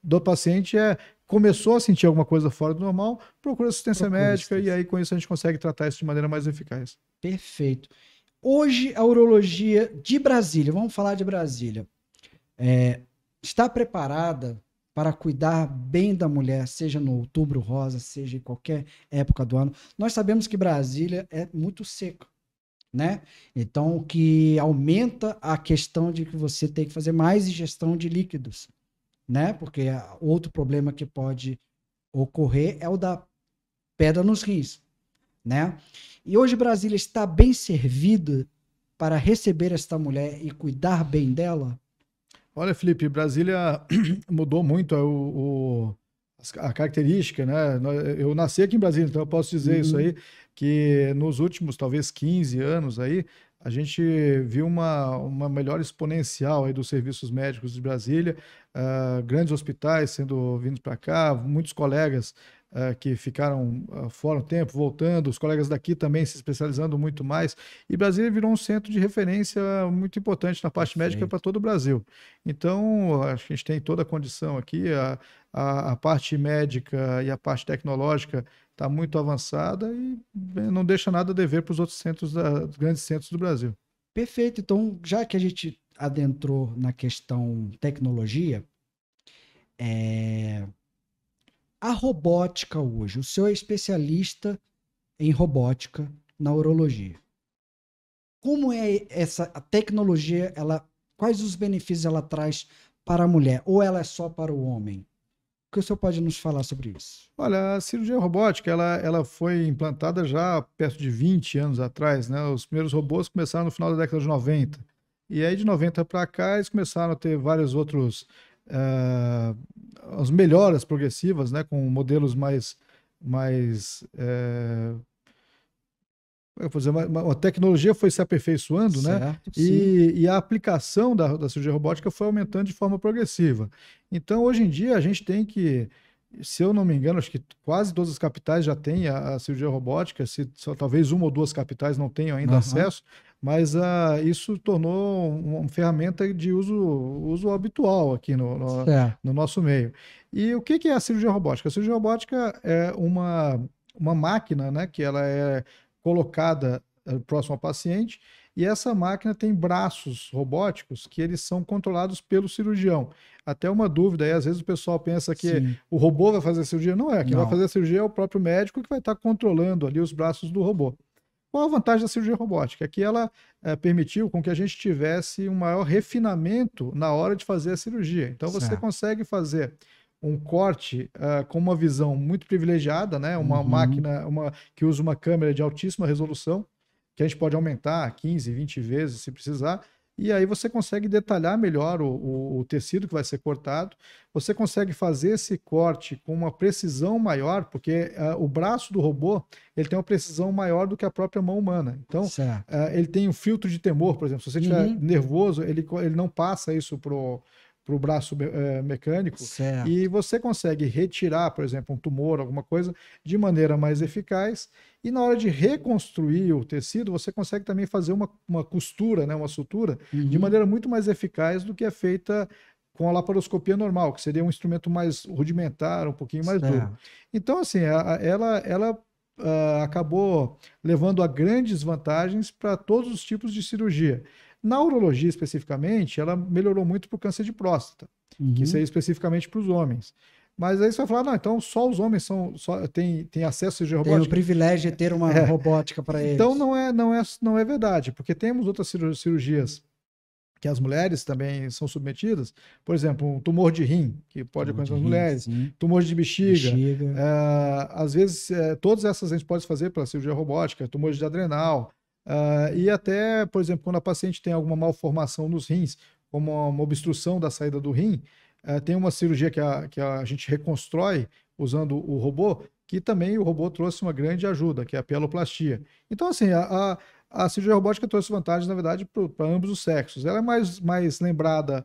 do paciente começou a sentir alguma coisa fora do normal, procura assistência médica e aí com isso a gente consegue tratar isso de maneira mais eficaz. Perfeito. Hoje a urologia de Brasília, vamos falar de Brasília, está preparada para cuidar bem da mulher, seja no Outubro Rosa, seja em qualquer época do ano. Nós sabemos que Brasília é muito seca, né? Então, o que aumenta a questão de que você tem que fazer mais ingestão de líquidos, né? Porque outro problema que pode ocorrer é o da pedra nos rins, né? E hoje Brasília está bem servida para receber esta mulher e cuidar bem dela? Olha, Felipe, Brasília mudou muito a característica, né? Eu nasci aqui em Brasília, então eu posso dizer isso aí, que nos últimos, talvez, 15 anos aí, a gente viu uma melhora exponencial aí dos serviços médicos de Brasília, grandes hospitais sendo vindos para cá, muitos colegas que ficaram fora um tempo, voltando, os colegas daqui também se especializando muito mais, e Brasília virou um centro de referência muito importante na parte médica para Perfeito. todo o Brasil. Então, a gente tem toda a condição aqui, a parte médica e a parte tecnológica está muito avançada e não deixa nada a dever para os outros centros, os grandes centros do Brasil. Perfeito. Então, já que a gente adentrou na questão tecnologia, a robótica hoje, o senhor é especialista em robótica na urologia. Como é a tecnologia, quais os benefícios ela traz para a mulher? Ou ela é só para o homem? O que o senhor pode nos falar sobre isso? Olha, a cirurgia robótica, ela foi implantada já perto de 20 anos atrás, né? Os primeiros robôs começaram no final da década de 90. E aí, de 90 para cá, eles começaram a ter vários outros, as melhoras progressivas, né? Com modelos eu vou dizer, a tecnologia foi se aperfeiçoando, né? Certo, sim. E a aplicação da cirurgia robótica foi aumentando de forma progressiva. Então, hoje em dia, a gente tem que, se eu não me engano, acho que quase todas as capitais já têm a cirurgia robótica, só talvez uma ou duas capitais não tenham ainda Aham. acesso, mas isso tornou uma ferramenta de uso habitual aqui Certo. no nosso meio. E o que é a cirurgia robótica? A cirurgia robótica é uma máquina, né, que ela é colocada próximo ao paciente, e essa máquina tem braços robóticos que eles são controlados pelo cirurgião. Até uma dúvida aí, às vezes o pessoal pensa que Sim. o robô vai fazer a cirurgia. Não é, quem vai Não. fazer a cirurgia é o próprio médico que vai estar controlando ali os braços do robô. Qual a vantagem da cirurgia robótica? É que ela permitiu com que a gente tivesse um maior refinamento na hora de fazer a cirurgia. Então você Certo. consegue fazer um corte com uma visão muito privilegiada, né? Uma Uhum. máquina que usa uma câmera de altíssima resolução, que a gente pode aumentar 15, 20 vezes se precisar, e aí você consegue detalhar melhor o tecido que vai ser cortado, você consegue fazer esse corte com uma precisão maior, porque o braço do robô ele tem uma precisão maior do que a própria mão humana. Então, Certo. ele tem um filtro de temor, por exemplo, se você estiver Uhum. nervoso, ele não passa isso pro braço mecânico, e Certo. você consegue retirar, por exemplo, um tumor, alguma coisa, de maneira mais eficaz. E na hora de reconstruir o tecido, você consegue também fazer uma costura, né, uma sutura, de Uhum. maneira muito mais eficaz do que é feita com a laparoscopia normal, que seria um instrumento mais rudimentar, um pouquinho mais duro. Certo. Então, assim, ela acabou levando a grandes vantagens para todos os tipos de cirurgia. Na urologia, especificamente, ela melhorou muito para o câncer de próstata, que seria Uhum. especificamente para os homens. Mas aí você vai falar, não, então só os homens têm acesso à cirurgia Tem o robótica? privilégio de ter uma É, robótica para então eles. não é verdade, porque temos outras cirurgias que as mulheres também são submetidas, por exemplo, um tumor de rim, que pode Tumor acontecer de nas rim, mulheres, sim. tumor de bexiga, Bexiga. às vezes todas essas a gente pode fazer pela cirurgia robótica, tumores de adrenal, e até, por exemplo, quando a paciente tem alguma malformação nos rins, como uma obstrução da saída do rim, tem uma cirurgia que a gente reconstrói usando o robô, que também o robô trouxe uma grande ajuda, que é a pieloplastia. Então, assim, a cirurgia robótica trouxe vantagens, na verdade, para ambos os sexos. Ela é mais lembrada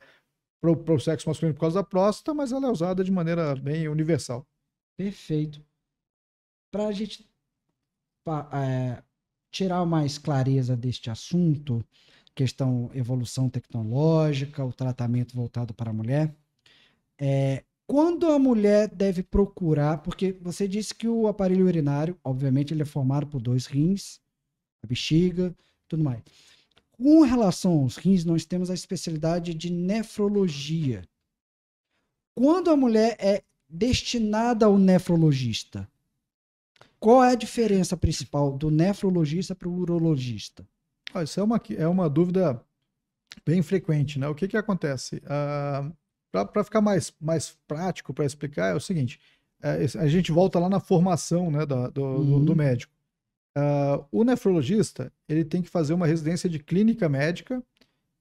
para o sexo masculino por causa da próstata, mas ela é usada de maneira bem universal. Perfeito. Para a gente tirar mais clareza deste assunto, questão evolução tecnológica, o tratamento voltado para a mulher, quando a mulher deve procurar, porque você disse que o aparelho urinário, obviamente, ele é formado por dois rins, a bexiga, tudo mais. Com relação aos rins, nós temos a especialidade de nefrologia. Quando a mulher é destinada ao nefrologista, qual é a diferença principal do nefrologista para o urologista? Isso é uma dúvida bem frequente, né? O que acontece? Para ficar mais prático para explicar, é o seguinte: a gente volta lá na formação, né, do Uhum. médico. O nefrologista ele tem que fazer uma residência de clínica médica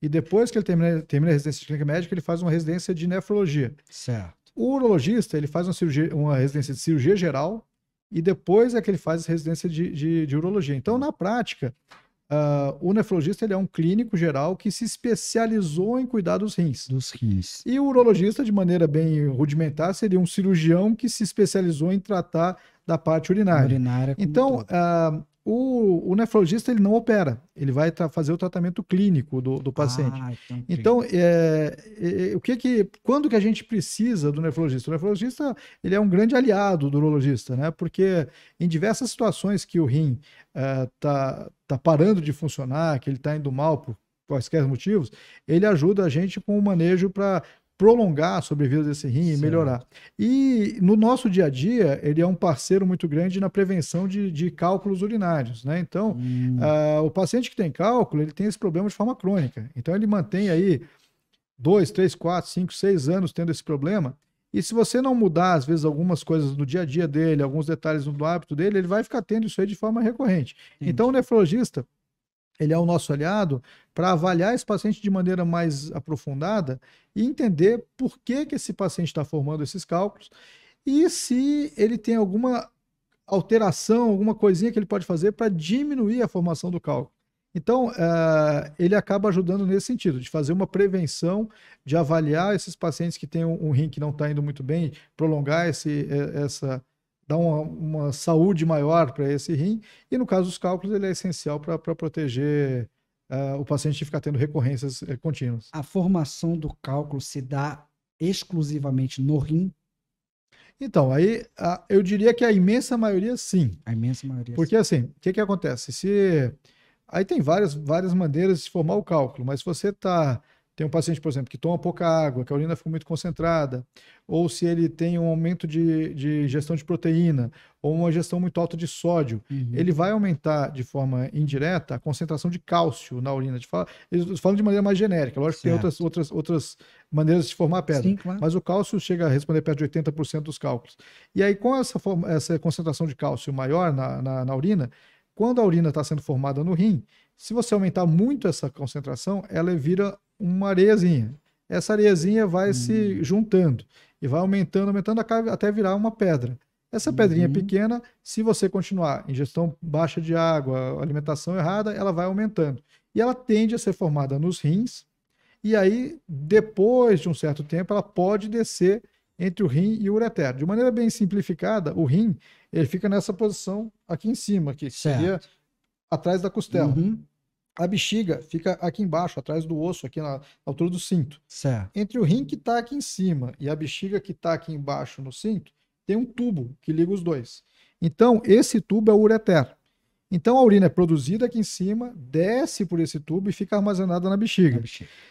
e depois que ele termina a residência de clínica médica, ele faz uma residência de nefrologia. Certo. O urologista, ele faz uma residência de cirurgia geral e depois é que ele faz residência de urologia. Então, na prática, o nefrologista ele é um clínico geral que se especializou em cuidar dos rins. Dos rins. E o urologista, de maneira bem rudimentar, seria um cirurgião que se especializou em tratar da parte urinária. Então, o nefrologista ele não opera, ele vai fazer o tratamento clínico do paciente. Então, quando que a gente precisa do nefrologista? O nefrologista ele é um grande aliado do urologista, né? Porque em diversas situações que o rim tá parando de funcionar, que ele está indo mal por quaisquer motivos, ele ajuda a gente com o manejo para prolongar a sobrevida desse rim e melhorar. E no nosso dia a dia, ele é um parceiro muito grande na prevenção de cálculos urinários, né? Então, o paciente que tem cálculo, ele tem esse problema de forma crônica. Então, ele mantém aí 2, 3, 4, 5, 6 anos tendo esse problema. E se você não mudar, às vezes, algumas coisas do dia a dia dele, alguns detalhes do hábito dele, ele vai ficar tendo isso aí de forma recorrente. Entendi. Então, o nefrologista, ele é o nosso aliado para avaliar esse paciente de maneira mais aprofundada e entender por que esse paciente está formando esses cálculos e se ele tem alguma alteração, alguma coisinha que ele pode fazer para diminuir a formação do cálculo. Então, ele acaba ajudando nesse sentido, de fazer uma prevenção, de avaliar esses pacientes que têm um rim que não está indo muito bem, prolongar dar uma saúde maior para esse rim, e no caso dos cálculos ele é essencial para proteger o paciente de ficar tendo recorrências contínuas. A formação do cálculo se dá exclusivamente no rim? Então, aí eu diria que a imensa maioria sim. A imensa maioria porque assim, o que acontece? Aí tem várias maneiras de formar o cálculo, mas se você tem um paciente, por exemplo, que toma pouca água, que a urina fica muito concentrada, ou se ele tem um aumento de ingestão de proteína, ou uma ingestão muito alta de sódio, ele vai aumentar de forma indireta a concentração de cálcio na urina. Eles falam de maneira mais genérica, lógico que tem outras maneiras de formar a pedra, sim, claro. Mas o cálcio chega a responder perto de 80% dos cálculos. E aí, com essa concentração de cálcio maior na urina, quando a urina está sendo formada no rim, se você aumentar muito essa concentração, ela vira uma areiazinha. Essa areiazinha vai se juntando e vai aumentando até virar uma pedra. Essa pedrinha pequena, se você continuar ingestão baixa de água, alimentação errada, ela vai aumentando. E ela tende a ser formada nos rins, e aí, depois de um certo tempo, ela pode descer entre o rim e o ureter. De maneira bem simplificada, o rim ele fica nessa posição aqui em cima, que seria atrás da costela. A bexiga fica aqui embaixo, atrás do osso, aqui na altura do cinto. Certo. Entre o rim que está aqui em cima e a bexiga que está aqui embaixo no cinto, tem um tubo que liga os dois. Então, esse tubo é o ureter. Então, a urina é produzida aqui em cima, desce por esse tubo e fica armazenada na bexiga.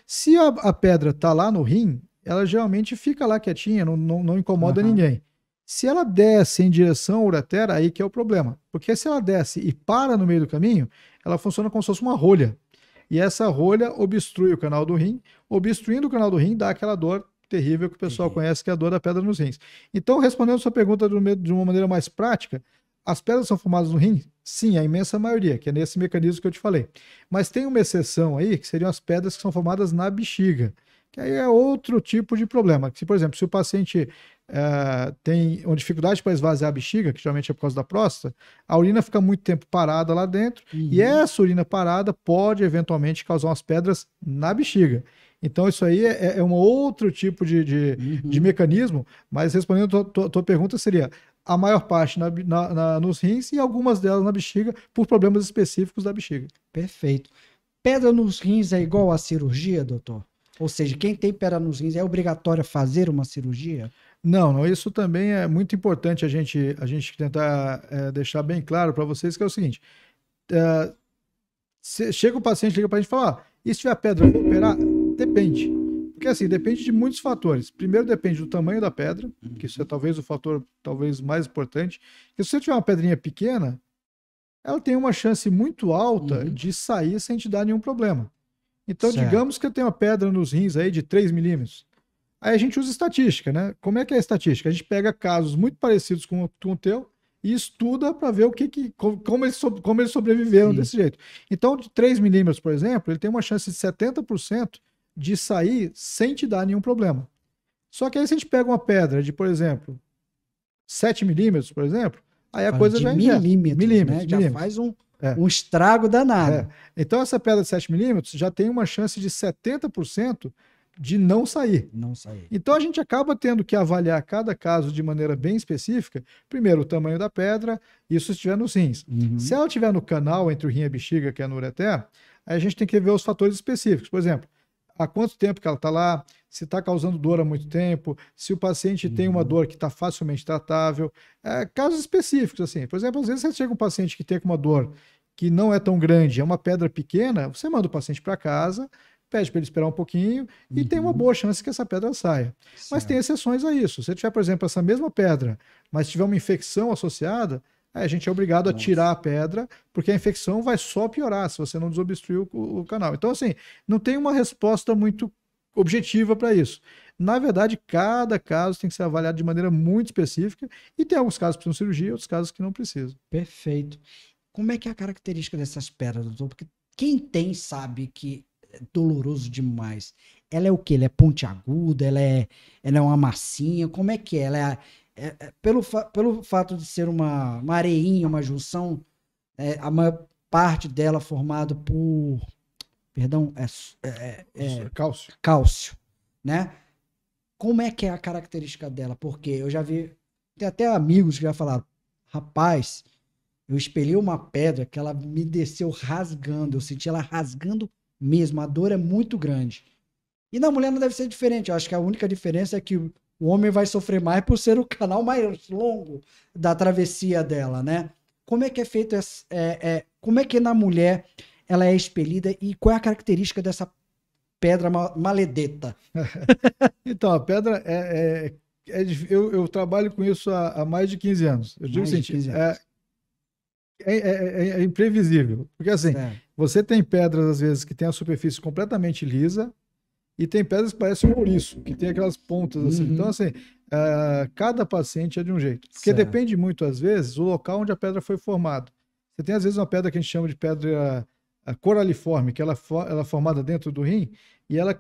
Se a pedra está lá no rim, ela geralmente fica lá quietinha, não incomoda ninguém. Se ela desce em direção ao ureter, aí que é o problema. Porque se ela desce e para no meio do caminho, ela funciona como se fosse uma rolha. E essa rolha obstrui o canal do rim. Obstruindo o canal do rim, dá aquela dor terrível que o pessoal conhece, que é a dor da pedra nos rins. Então, respondendo a sua pergunta de uma maneira mais prática, as pedras são formadas no rim? Sim, a imensa maioria, que é nesse mecanismo que eu te falei. Mas tem uma exceção aí, que seriam as pedras que são formadas na bexiga. Que aí é outro tipo de problema. Se, por exemplo, se o paciente tem uma dificuldade para esvaziar a bexiga, que geralmente é por causa da próstata, a urina fica muito tempo parada lá dentro, e essa urina parada pode eventualmente causar umas pedras na bexiga. Então isso aí é um outro tipo de mecanismo, mas respondendo a tua pergunta seria a maior parte nos rins e algumas delas na bexiga por problemas específicos da bexiga. Perfeito. Pedra nos rins é igual à cirurgia, doutor? Ou seja, quem tem pedra nos rins é obrigatório fazer uma cirurgia? Não, isso também é muito importante a gente tentar deixar bem claro para vocês, que é o seguinte, chega o paciente, liga para a gente e fala, e se tiver pedra, eu vou operar? Depende. Porque assim, depende de muitos fatores. Primeiro depende do tamanho da pedra, que isso é talvez o fator mais importante. Porque se você tiver uma pedrinha pequena, ela tem uma chance muito alta de sair sem te dar nenhum problema. Então, digamos que eu tenho uma pedra nos rins aí de 3 milímetros. Aí a gente usa estatística, né? Como é que é a estatística? A gente pega casos muito parecidos com o teu e estuda para ver como eles sobreviveram desse jeito. Então, de 3 milímetros, por exemplo, ele tem uma chance de 70% de sair sem te dar nenhum problema. Só que aí se a gente pega uma pedra de, por exemplo, 7 milímetros, por exemplo, aí a Fala coisa de já inverte. milímetros, né? Já faz um estrago danado. Então essa pedra de 7 milímetros já tem uma chance de 70% de não sair. Não sair. Então a gente acaba tendo que avaliar cada caso de maneira bem específica. Primeiro, o tamanho da pedra, isso se estiver nos rins. Se ela estiver no canal entre o rim e a bexiga, que é no ureter, aí a gente tem que ver os fatores específicos. Por exemplo, há quanto tempo que ela está lá, se está causando dor há muito tempo, se o paciente tem uma dor que está facilmente tratável. Casos específicos, assim. Por exemplo, às vezes você chega um paciente que tem uma dor que não é tão grande, é uma pedra pequena, você manda o paciente para casa, pede para ele esperar um pouquinho e tem uma boa chance que essa pedra saia. Mas tem exceções a isso. Se tiver, por exemplo, essa mesma pedra, mas tiver uma infecção associada, a gente é obrigado a tirar a pedra, porque a infecção vai só piorar se você não desobstruir o canal. Então, assim, não tem uma resposta muito objetiva para isso. Na verdade, cada caso tem que ser avaliado de maneira muito específica e tem alguns casos que precisam de cirurgia, outros casos que não precisam. Perfeito. Como é que é a característica dessas pedras, doutor? Porque quem tem sabe que é doloroso demais. Ela é o quê? Ela é pontiaguda? Ela é uma massinha? Como é que é? Ela pelo fato de ser uma areinha, uma junção, a maior parte dela formada por, perdão, Cálcio. Cálcio, né? Como é que é a característica dela? Porque eu já vi, tem até amigos que já falaram, rapaz, eu espelhei uma pedra que ela me desceu rasgando, eu senti ela rasgando mesmo, a dor é muito grande. E na mulher não deve ser diferente, eu acho que a única diferença é que o homem vai sofrer mais por ser o canal mais longo da travessia dela, né? Como é que é feito como é que na mulher ela é expelida e qual é a característica dessa pedra maledeta? Então, a pedra eu trabalho com isso há mais de 15 anos. Eu digo o seguinte, é imprevisível. Porque assim, você tem pedras, às vezes, que tem a superfície completamente lisa e tem pedras que parecem um ouriço, que tem aquelas pontas assim. Então, assim, cada paciente é de um jeito. Porque depende muito, às vezes, do local onde a pedra foi formada. Você tem, às vezes, uma pedra que a gente chama de pedra coraliforme, que ela é formada dentro do rim, e ela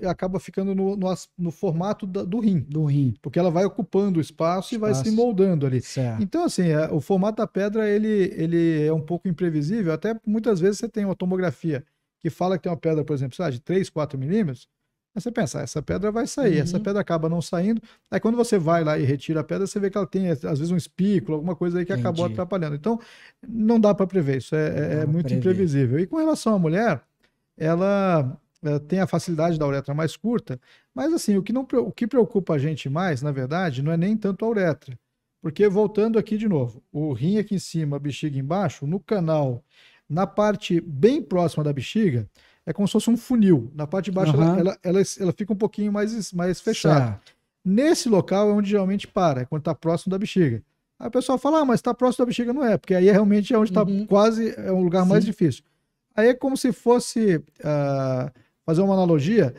acaba ficando no formato do rim. Do rim. Porque ela vai ocupando o espaço e vai se moldando ali. Certo. Então, assim, o formato da pedra, ele é um pouco imprevisível. Até muitas vezes você tem uma tomografia que fala que tem uma pedra, por exemplo, de 3, 4 milímetros. Aí você pensa, essa pedra vai sair. Essa pedra acaba não saindo. Aí quando você vai lá e retira a pedra, você vê que ela tem, às vezes, um espículo, alguma coisa aí que acabou atrapalhando. Então, não dá para prever. Isso é muito imprevisível. E com relação à mulher, ela tem a facilidade da uretra mais curta, mas assim, o que preocupa a gente mais, na verdade, não é nem tanto a uretra. Porque, voltando aqui de novo, o rim aqui em cima, a bexiga embaixo, no canal, na parte bem próxima da bexiga, é como se fosse um funil. Na parte de baixo, ela fica um pouquinho mais fechada. Nesse local é onde geralmente para, é quando está próximo da bexiga. Aí o pessoal fala, mas está próximo da bexiga, não é, porque aí realmente é onde está quase, é um lugar mais difícil. Aí é como se fosse, fazer uma analogia,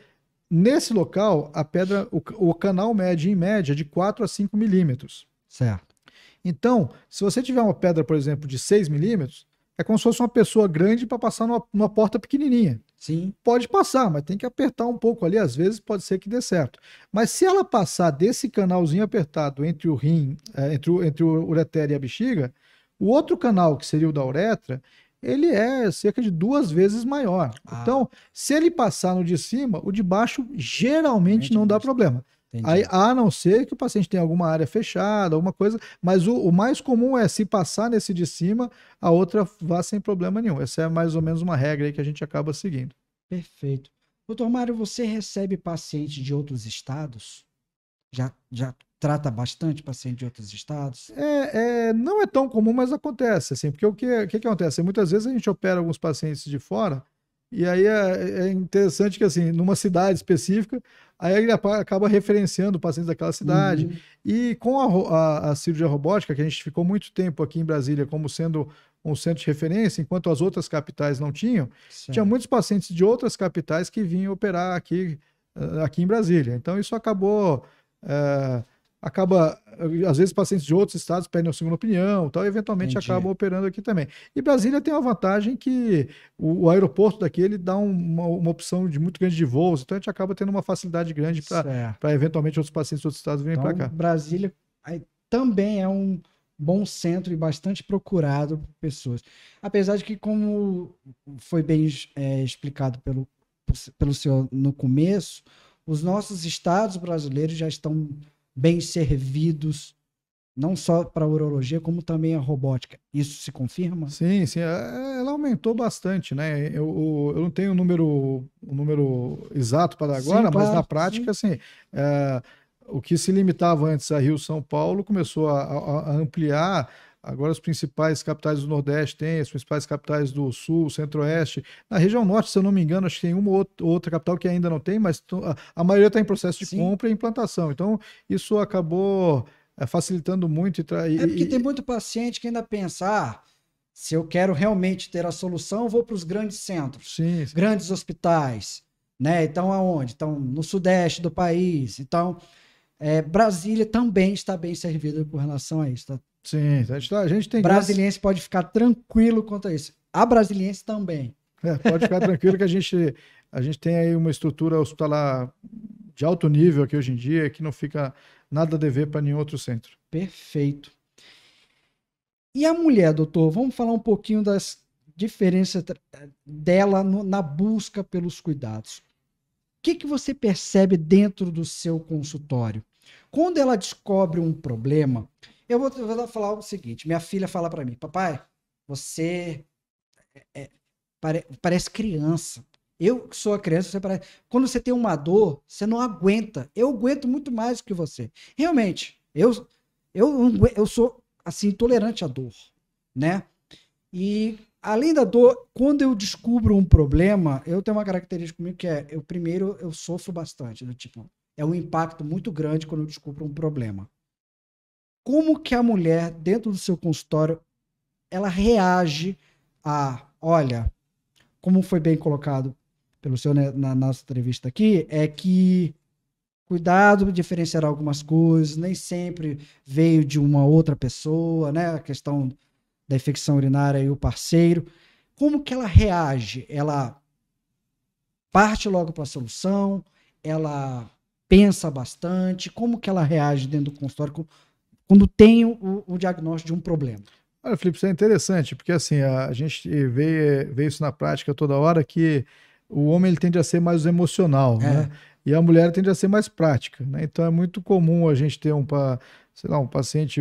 nesse local, a pedra, o canal mede, em média, de 4 a 5 milímetros. Certo. Então, se você tiver uma pedra, por exemplo, de 6 milímetros, é como se fosse uma pessoa grande para passar numa porta pequenininha. Sim. Pode passar, mas tem que apertar um pouco ali, às vezes pode ser que dê certo. Mas se ela passar desse canalzinho apertado entre o rim, entre o ureter e a bexiga, o outro canal, que seria o da uretra, ele é cerca de 2 vezes maior. Então, se ele passar no de cima, o de baixo geralmente não dá problema. Aí, a não ser que o paciente tenha alguma área fechada, alguma coisa, mas o mais comum é, se passar nesse de cima, a outra vá sem problema nenhum. Essa é mais ou menos uma regra aí que a gente acaba seguindo. Perfeito. Doutor Mário, você recebe pacientes de outros estados? Já trata bastante paciente de outros estados? Não é tão comum, mas acontece, assim, porque o que acontece? Muitas vezes a gente opera alguns pacientes de fora, e aí é interessante que, assim, numa cidade específica, aí ele acaba referenciando pacientes daquela cidade. E com a cirurgia robótica, que a gente ficou muito tempo aqui em Brasília como sendo um centro de referência, enquanto as outras capitais não tinham, tinha muitos pacientes de outras capitais que vinham operar aqui em Brasília. Então, isso acabou acaba, às vezes pacientes de outros estados pedem uma segunda opinião, tal, e eventualmente Entendi. acabam operando aqui também. E Brasília tem uma vantagem que o aeroporto daqui ele dá uma opção de muito grande de voos, então a gente acaba tendo uma facilidade grande Certo. para eventualmente outros pacientes de outros estados virem para Então, cá. Brasília aí, também é um bom centro e bastante procurado por pessoas. Apesar de que, como foi bem explicado pelo senhor no começo, os nossos estados brasileiros já estão bem servidos, não só para a urologia, como também a robótica. Isso se confirma? Sim, sim, ela aumentou bastante, né? Eu não tenho o número exato para dar Sim, agora, mas na claro. Sim. prática, assim, o que se limitava antes a Rio, São Paulo, começou a ampliar. Agora, as principais capitais do Nordeste têm, as principais capitais do Sul, Centro-Oeste. Na região Norte, se eu não me engano, acho que tem uma ou outra capital que ainda não tem, mas a maioria está em processo de Sim. compra e implantação. Então, isso acabou facilitando muito. É porque tem muito paciente que ainda pensa, se eu quero realmente ter a solução, eu vou para os grandes centros, Sim, sim. grandes hospitais, né? Então, aonde? Então, no sudeste do país. Então, Brasília também está bem servida com relação a isso. Tá? Sim, a gente tem Brasiliense pode ficar tranquilo quanto a isso. A brasiliense também. pode ficar tranquilo que a gente tem aí uma estrutura hospitalar de alto nível aqui hoje em dia, que não fica nada a dever para nenhum outro centro. Perfeito. E a mulher, doutor? Vamos falar um pouquinho das diferenças dela na busca pelos cuidados. O que você percebe dentro do seu consultório? Quando ela descobre um problema, eu vou falar o seguinte: minha filha fala para mim, papai, você parece criança. Eu que sou a criança, você parece. Quando você tem uma dor, você não aguenta. Eu aguento muito mais que você. Realmente, eu sou assim intolerante à dor, né? E além da dor, quando eu descubro um problema, eu tenho uma característica comigo que primeiro eu sofro bastante, do tipo, é um impacto muito grande quando eu descubro um problema. Como que a mulher dentro do seu consultório ela reage olha, como foi bem colocado pelo senhor na nossa entrevista aqui, é que cuidado diferenciar algumas coisas, nem sempre veio de uma outra pessoa, né? A questão da infecção urinária e o parceiro. Como que ela reage? Ela parte logo para a solução? Ela pensa bastante? Como que ela reage dentro do consultório quando tem o diagnóstico de um problema? Olha, Felipe, isso é interessante, porque assim, a gente vê isso na prática toda hora, que o homem ele tende a ser mais emocional, né? E a mulher tende a ser mais prática, né? Então é muito comum a gente ter um paciente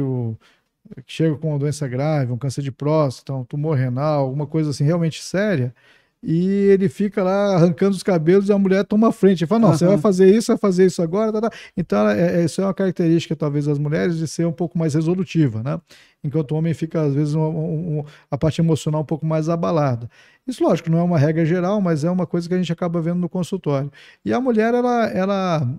que chega com uma doença grave, um câncer de próstata, um tumor renal, alguma coisa assim realmente séria, e ele fica lá arrancando os cabelos e a mulher toma a frente e fala, não, você vai fazer isso agora, tá. Então isso é uma característica talvez das mulheres de ser um pouco mais resolutiva, né? Enquanto o homem fica às vezes a parte emocional um pouco mais abalada. Isso, lógico, não é uma regra geral, mas é uma coisa que a gente acaba vendo no consultório. E a mulher, ela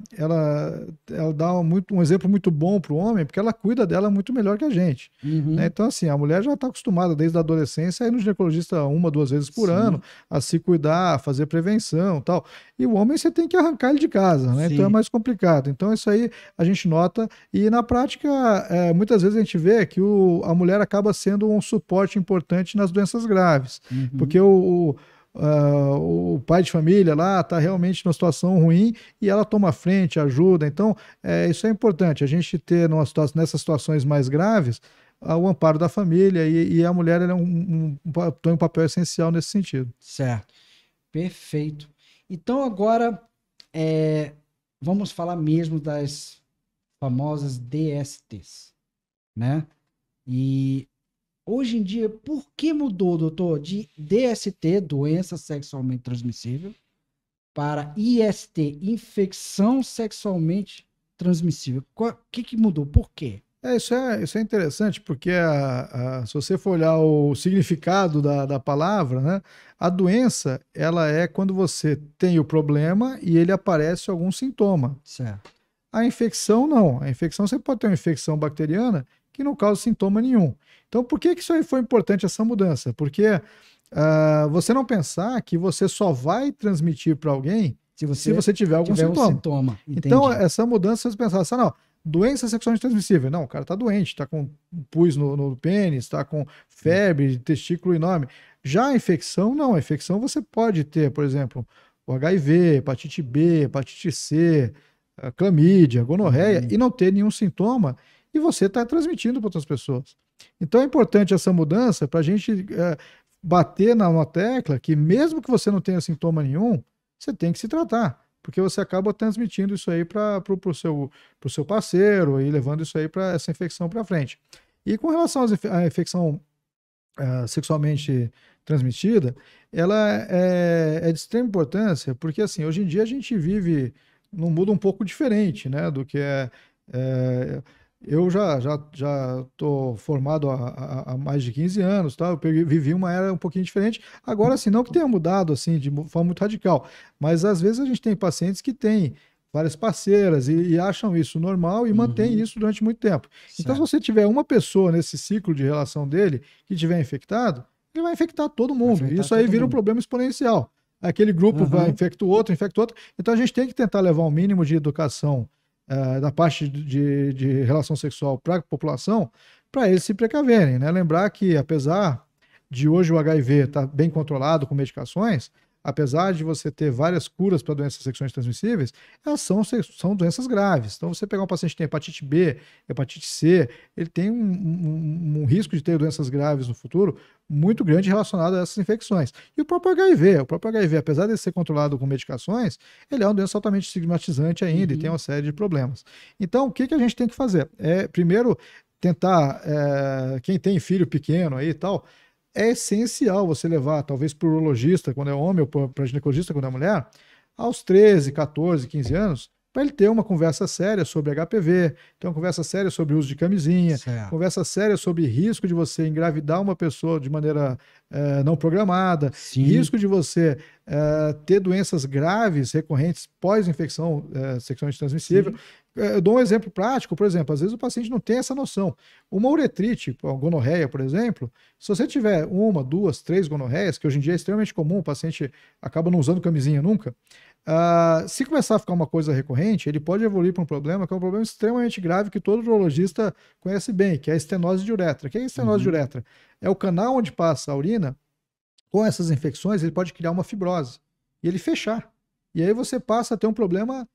dá um exemplo muito bom para o homem, porque ela cuida dela muito melhor que a gente. Né? Então, assim, a mulher já está acostumada desde a adolescência a ir no ginecologista 1, 2 vezes por ano, a se cuidar, a fazer prevenção e tal. E o homem você tem que arrancar ele de casa, né? Então é mais complicado. Então isso aí a gente nota e na prática muitas vezes a gente vê que a mulher acaba sendo um suporte importante nas doenças graves, porque o pai de família lá está realmente numa situação ruim e ela toma a frente, ajuda. Então isso é importante, a gente ter nessas situações mais graves o amparo da família e a mulher tem um papel essencial nesse sentido. Certo. Perfeito. Então agora vamos falar mesmo das famosas DSTs, né? E hoje em dia, por que mudou, doutor, de DST, doença sexualmente transmissível, para IST, infecção sexualmente transmissível? O que mudou? Por quê? Isso é interessante, porque se você for olhar o significado da palavra, né, a doença ela é quando você tem o problema e ele aparece algum sintoma. Certo. A infecção não. A infecção você pode ter uma infecção bacteriana que não causa sintoma nenhum. Então, por que isso aí foi importante, essa mudança? Porque você não pensar que você só vai transmitir para alguém se você tiver algum sintoma. Entendi. Então, essa mudança, você pensar assim, não, doença sexualmente transmissível. Não, o cara tá doente, tá com pus no pênis, tá com febre, testículo enorme. Já a infecção, não. A infecção você pode ter, por exemplo, o HIV, hepatite B, hepatite C, a clamídia, gonorreia, e não ter nenhum sintoma, e você está transmitindo para outras pessoas. Então é importante essa mudança para a gente bater na tecla que mesmo que você não tenha sintoma nenhum, você tem que se tratar, porque você acaba transmitindo isso aí para o seu parceiro e levando isso aí para essa infecção para frente. E com relação à infecção sexualmente transmitida, ela é de extrema importância, porque assim, hoje em dia a gente vive num mundo um pouco diferente, né, do que eu já estou formado há mais de 15 anos, tá? Vivi uma era um pouquinho diferente. Agora, assim, não que tenha mudado assim de forma muito radical, mas às vezes a gente tem pacientes que têm várias parceiras e acham isso normal e mantém isso durante muito tempo. Certo. Então, se você tiver uma pessoa nesse ciclo de relação dele que tiver infectado, ele vai infectar todo mundo. E isso aí vira um problema exponencial. Aquele grupo vai infecta o outro, infecta o outro. Então, a gente tem que tentar levar um mínimo de educação da parte de relação sexual para a população, para eles se precaverem, né? Lembrar que, apesar de hoje o HIV estar bem controlado com medicações, apesar de você ter várias curas para doenças sexualmente transmissíveis, elas são doenças graves. Então, você pegar um paciente que tem hepatite B, hepatite C, ele tem um risco de ter doenças graves no futuro muito grande relacionado a essas infecções. E o próprio HIV, apesar de ser controlado com medicações, ele é uma doença altamente estigmatizante ainda e tem uma série de problemas. Então, o que a gente tem que fazer? Primeiro, tentar, quem tem filho pequeno aí e tal, é essencial você levar, talvez para o urologista, quando é homem, ou para ginecologista, quando é mulher, aos 13, 14, 15 anos, para ele ter uma conversa séria sobre HPV, ter uma conversa séria sobre o uso de camisinha, conversa séria sobre risco de você engravidar uma pessoa de maneira não programada, risco de você ter doenças graves, recorrentes, pós-infecção sexualmente transmissível. Eu dou um exemplo prático, por exemplo, às vezes o paciente não tem essa noção. Uma uretrite, a gonorreia, por exemplo, se você tiver 1, 2, 3 gonorreias, que hoje em dia é extremamente comum, o paciente acaba não usando camisinha nunca, se começar a ficar uma coisa recorrente, ele pode evoluir para um problema que é um problema extremamente grave que todo urologista conhece bem, que é a estenose de uretra. O que é a estenose de uretra? É o canal onde passa a urina, com essas infecções, ele pode criar uma fibrose e ele fechar. E aí você passa a ter um problema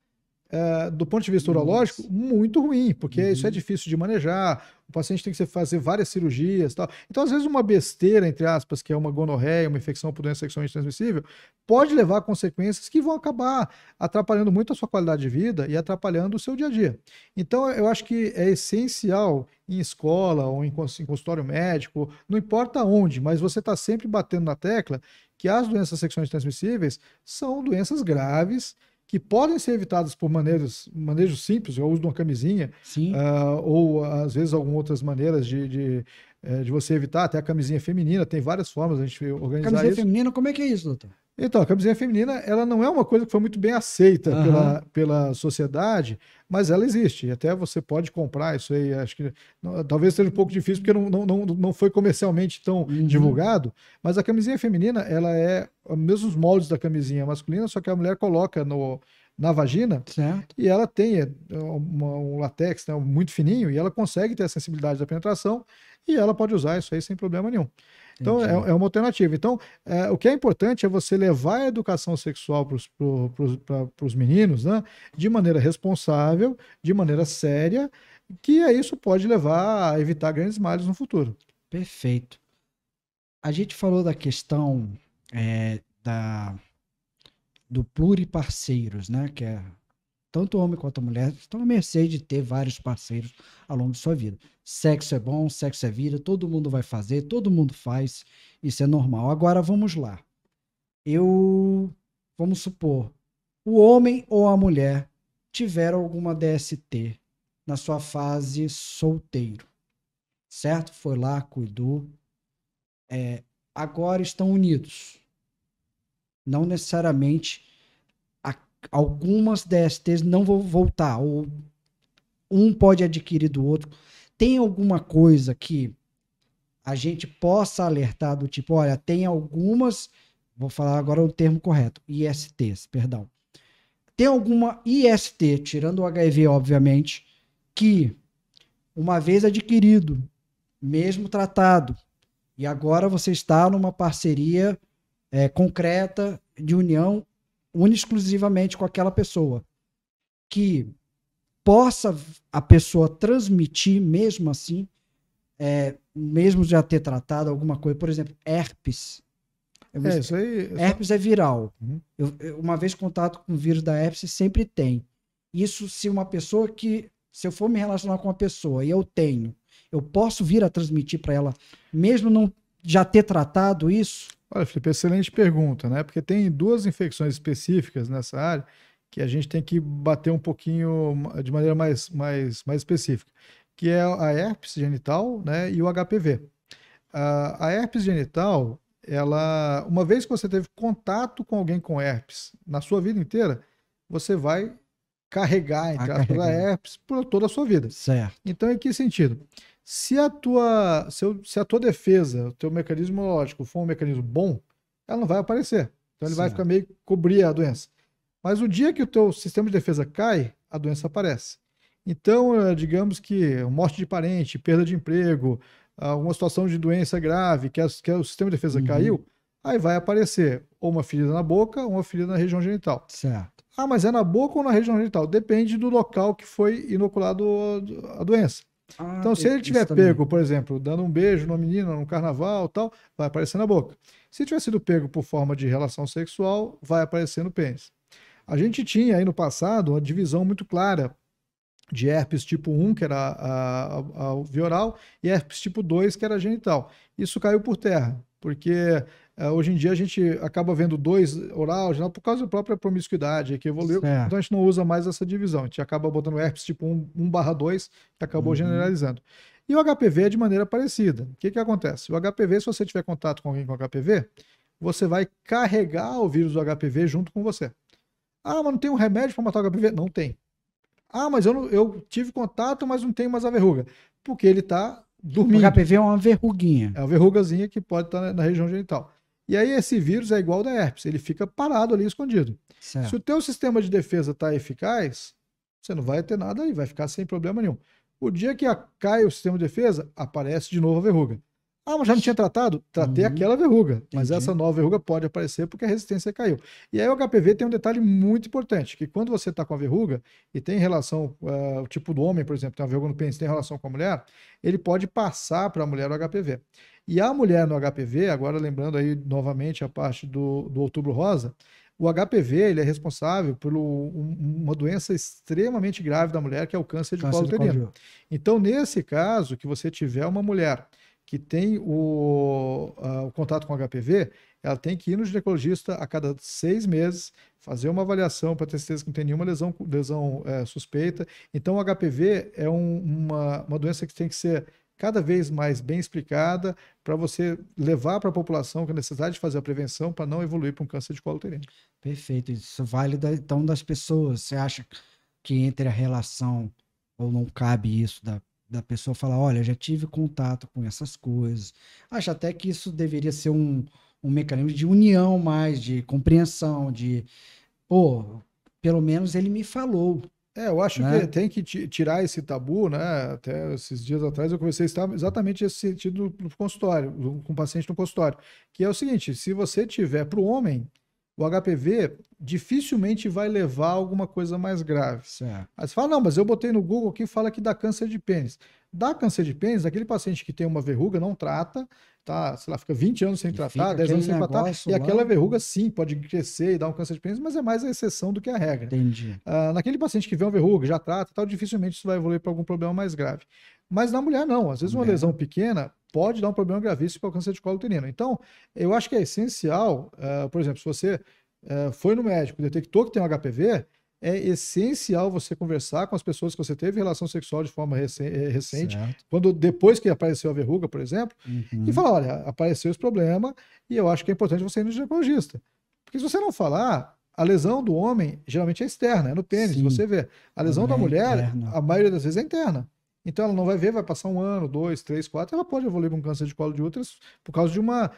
do ponto de vista urológico, muito ruim, porque isso é difícil de manejar, o paciente tem que fazer várias cirurgias e tal. Então, às vezes, uma besteira, entre aspas, que é uma gonorreia, uma infecção por doença sexualmente transmissível, pode levar a consequências que vão acabar atrapalhando muito a sua qualidade de vida e atrapalhando o seu dia a dia. Então, eu acho que é essencial em escola ou em consultório médico, não importa onde, mas você está sempre batendo na tecla que as doenças sexualmente transmissíveis são doenças graves que podem ser evitadas por manejos simples, o uso de uma camisinha, ou às vezes algumas outras maneiras de você evitar, até a camisinha feminina, tem várias formas a gente organizar camisinha feminina, como é que é isso, doutor? Então, a camisinha feminina, ela não é uma coisa que foi muito bem aceita pela sociedade, mas ela existe. Até você pode comprar isso aí. Acho que talvez seja um pouco difícil, porque não foi comercialmente tão divulgado. Mas a camisinha feminina, ela é os mesmos moldes da camisinha masculina, só que a mulher coloca na vagina e ela tem um látex, né, muito fininho, e ela consegue ter a sensibilidade da penetração e ela pode usar isso aí sem problema nenhum. Então, é uma alternativa. Então, o que é importante é você levar a educação sexual para os meninos, né, de maneira responsável, de maneira séria, que isso pode levar a evitar grandes males no futuro. Perfeito. A gente falou da questão do pluriparceiros, né, que é tanto o homem quanto a mulher estão à mercê de ter vários parceiros ao longo de sua vida. Sexo é bom, sexo é vida, todo mundo vai fazer, todo mundo faz, isso é normal. Agora vamos lá. Vamos supor, o homem ou a mulher tiveram alguma DST na sua fase solteiro, certo? Foi lá, cuidou. Agora estão unidos. Não necessariamente algumas DSTs não vão voltar, ou um pode adquirir do outro. Tem alguma coisa que a gente possa alertar do tipo, olha, tem algumas, vou falar agora o termo correto, ISTs, perdão. Tem alguma IST, tirando o HIV, obviamente, que, uma vez adquirido, mesmo tratado, e agora você está numa parceria concreta de união exclusivamente com aquela pessoa, que possa a pessoa transmitir mesmo assim, mesmo já ter tratado alguma coisa, por exemplo, herpes. Isso aí. Herpes é viral. Uhum. Uma vez contato com o vírus da herpes, sempre tem. Isso se uma pessoa se eu for me relacionar com uma pessoa e eu tenho, eu posso vir a transmitir para ela, mesmo não já ter tratado isso? Olha, Felipe, excelente pergunta, né? Porque tem duas infecções específicas nessa área que a gente tem que bater um pouquinho de maneira mais específica, que é a herpes genital, né, e o HPV. A herpes genital, uma vez que você teve contato com alguém com herpes na sua vida inteira, você vai carregar, entre aspas, a herpes por toda a sua vida. Certo. Então, em que sentido? Se a tua defesa, o teu mecanismo imunológico for um mecanismo bom, ela não vai aparecer. Então, ele vai ficar meio que cobrir a doença. Mas o dia que o teu sistema de defesa cai, a doença aparece. Então, digamos que morte de parente, perda de emprego, alguma situação de doença grave, que o sistema de defesa caiu, aí vai aparecer ou uma ferida na boca ou uma ferida na região genital. Certo. Ah, mas é na boca ou na região genital? Depende do local que foi inoculado a doença. Então, se ele tiver pego, por exemplo, dando um beijo numa menina no carnaval, tal, vai aparecer na boca. Se tiver sido pego por forma de relação sexual, vai aparecer no pênis. A gente tinha aí no passado uma divisão muito clara de herpes tipo 1, que era a vioral, e herpes tipo 2, que era a genital. Isso caiu por terra, porque hoje em dia a gente acaba vendo 2 oral, genital, por causa da própria promiscuidade que evoluiu, certo. Então a gente não usa mais essa divisão, a gente acaba botando herpes tipo 1/2, que acabou generalizando. E o HPV é de maneira parecida. O que acontece? O HPV, se você tiver contato com alguém com HPV, você vai carregar o vírus do HPV junto com você. Ah, mas não tem um remédio para matar o HPV? Não tem. Ah, mas eu tive contato, mas não tenho mais a verruga. Porque ele está dormindo. O HPV é uma verruguinha. É uma verrugazinha que pode estar na região genital. E aí esse vírus é igual ao da herpes, ele fica parado ali, escondido. Certo. Se o teu sistema de defesa está eficaz, você não vai ter nada aí, vai ficar sem problema nenhum. O dia que cai o sistema de defesa, aparece de novo a verruga. Ah, mas já não tinha tratado? Tratei aquela verruga, mas essa nova verruga pode aparecer porque a resistência caiu. E aí o HPV tem um detalhe muito importante, que quando você está com a verruga e tem relação, o tipo do homem, por exemplo, tem uma verruga no pênis, tem relação com a mulher, ele pode passar para a mulher o HPV. E a mulher no HPV, agora lembrando aí novamente a parte do Outubro Rosa, o HPV ele é responsável por uma doença extremamente grave da mulher, que é o câncer de colo uterino. Então, nesse caso, que você tiver uma mulher que tem o contato com o HPV, ela tem que ir no ginecologista a cada 6 meses, fazer uma avaliação para ter certeza que não tem nenhuma lesão suspeita. Então, o HPV é uma doença que tem que ser cada vez mais bem explicada para você levar para a população com a necessidade de fazer a prevenção para não evoluir para um câncer de colo uterino. Perfeito. Isso vale então das pessoas. Você acha que entre a relação, ou não cabe isso da pessoa falar, olha, já tive contato com essas coisas. Acho até que isso deveria ser um mecanismo de união mais, de compreensão, pelo menos ele me falou. Eu acho que tem que tirar esse tabu, né? Até esses dias atrás eu conversei exatamente esse sentido no consultório, com o paciente no consultório, que é o seguinte, se você tiver para o homem, o HPV dificilmente vai levar a alguma coisa mais grave. Certo. Aí você fala, não, mas eu botei no Google que fala que dá câncer de pênis. Dá câncer de pênis, aquele paciente que tem uma verruga não trata, tá, sei lá, fica 20 anos sem tratar, 10 anos sem tratar, e aquela verruga sim pode crescer e dar um câncer de pênis, mas é mais a exceção do que a regra. Entendi. Naquele paciente que vê uma verruga, já trata, tal, dificilmente isso vai evoluir para algum problema mais grave. Mas na mulher não, às vezes uma lesão pequena pode dar um problema gravíssimo para o câncer de colo uterino. Então, eu acho que é essencial, por exemplo, se você foi no médico, detectou que tem um HPV, é essencial você conversar com as pessoas que você teve relação sexual de forma recente, depois que apareceu a verruga, por exemplo, e falar, olha, apareceu esse problema e eu acho que é importante você ir no ginecologista. Porque se você não falar, a lesão do homem geralmente é externa, é no pênis, você vê. A lesão da mulher, a maioria das vezes é interna. Então ela não vai ver, vai passar 1 ano, 2, 3, 4, ela pode evoluir para um câncer de colo de útero por causa de uma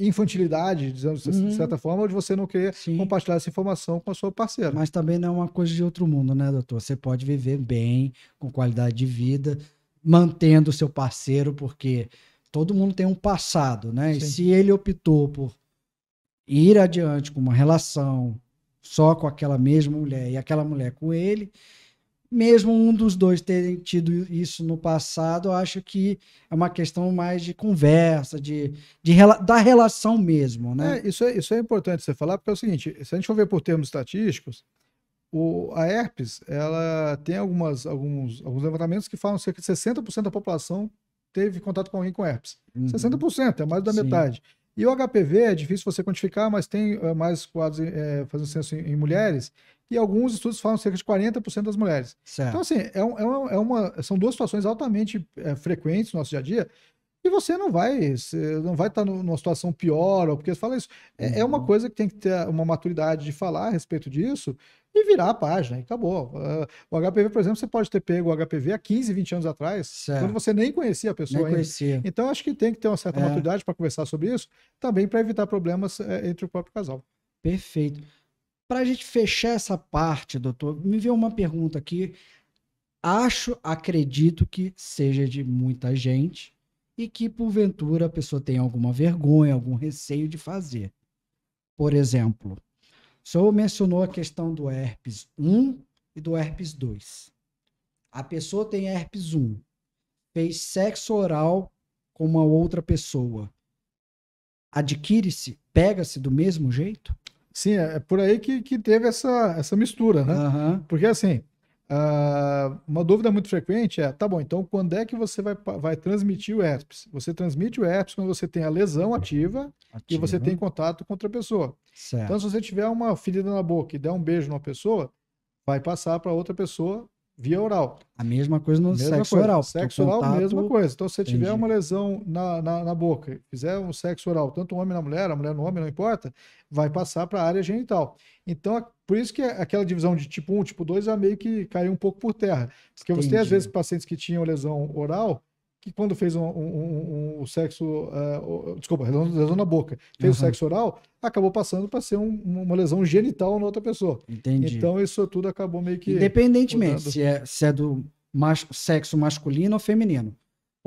infantilidade, dizendo de certa forma, ou de você não querer compartilhar essa informação com a sua parceira. Mas também não é uma coisa de outro mundo, né, doutor? Você pode viver bem, com qualidade de vida, mantendo o seu parceiro, porque todo mundo tem um passado, né? E se ele optou por ir adiante com uma relação só com aquela mesma mulher e aquela mulher com ele, mesmo um dos dois terem tido isso no passado, eu acho que é uma questão mais de conversa, da relação mesmo, né? Isso é importante você falar, porque é o seguinte, se a gente for ver por termos estatísticos, a herpes, ela tem alguns levantamentos que falam que cerca de 60% da população teve contato com alguém com herpes. 60%, é mais da metade. E o HPV é difícil você quantificar, mas tem mais quadros fazendo censo em mulheres, e alguns estudos falam cerca de 40% das mulheres. Certo. Então, assim, são duas situações altamente frequentes no nosso dia a dia, e você não vai estar numa situação pior, ou porque você fala isso. É uma coisa que tem que ter uma maturidade de falar a respeito disso e virar a página, e acabou. O HPV, por exemplo, você pode ter pego o HPV há 15, 20 anos atrás, certo, quando você nem conhecia a pessoa ainda. Então, acho que tem que ter uma certa maturidade para conversar sobre isso, também para evitar problemas entre o próprio casal. Perfeito. Para a gente fechar essa parte, doutor, me veio uma pergunta aqui. Acredito que seja de muita gente e que, porventura, a pessoa tem alguma vergonha, algum receio de fazer. Por exemplo, o senhor mencionou a questão do herpes 1 e do herpes 2. A pessoa tem herpes 1, fez sexo oral com uma outra pessoa. Adquire-se, pega-se do mesmo jeito? Sim, é por aí que teve essa mistura, né? Porque, assim, uma dúvida muito frequente tá bom, então quando é que você vai transmitir o herpes? Você transmite o herpes quando você tem a lesão ativa e você tem contato com outra pessoa. Certo. Então, se você tiver uma ferida na boca e der um beijo numa pessoa, vai passar para outra pessoa via oral. A mesma coisa no sexo oral. Sexo oral, mesma coisa. Então, se você tiver uma lesão na boca, fizer um sexo oral, tanto o homem na mulher, a mulher no homem, não importa, vai passar para a área genital. Então, por isso que aquela divisão de tipo 1, tipo 2 meio que caiu um pouco por terra. Porque você tem, às vezes, pacientes que tinham lesão oral, que quando fez o sexo, lesão na boca, fez o sexo oral, acabou passando para ser uma lesão genital na outra pessoa. Entendi. Então isso tudo acabou meio que... Independentemente se é do sexo masculino ou feminino.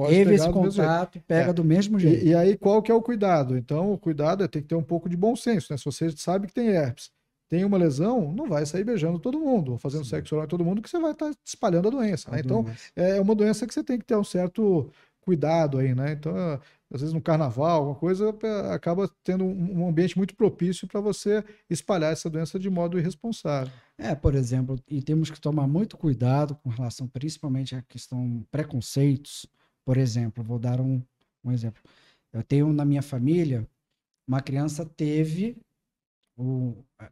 Teve esse contato, pega do mesmo jeito. E aí qual que é o cuidado? Então o cuidado é ter que ter um pouco de bom senso, né? Se você sabe que tem herpes, tem uma lesão, não vai sair beijando todo mundo, fazendo sexo oral em todo mundo, que você vai estar espalhando a doença, né? Então, é uma doença que você tem que ter um certo cuidado aí, né? Então, às vezes no carnaval, alguma coisa, acaba tendo um ambiente muito propício para você espalhar essa doença de modo irresponsável. Por exemplo, e temos que tomar muito cuidado com relação principalmente à questão preconceitos. Por exemplo, vou dar um exemplo. Eu tenho na minha família, uma criança teve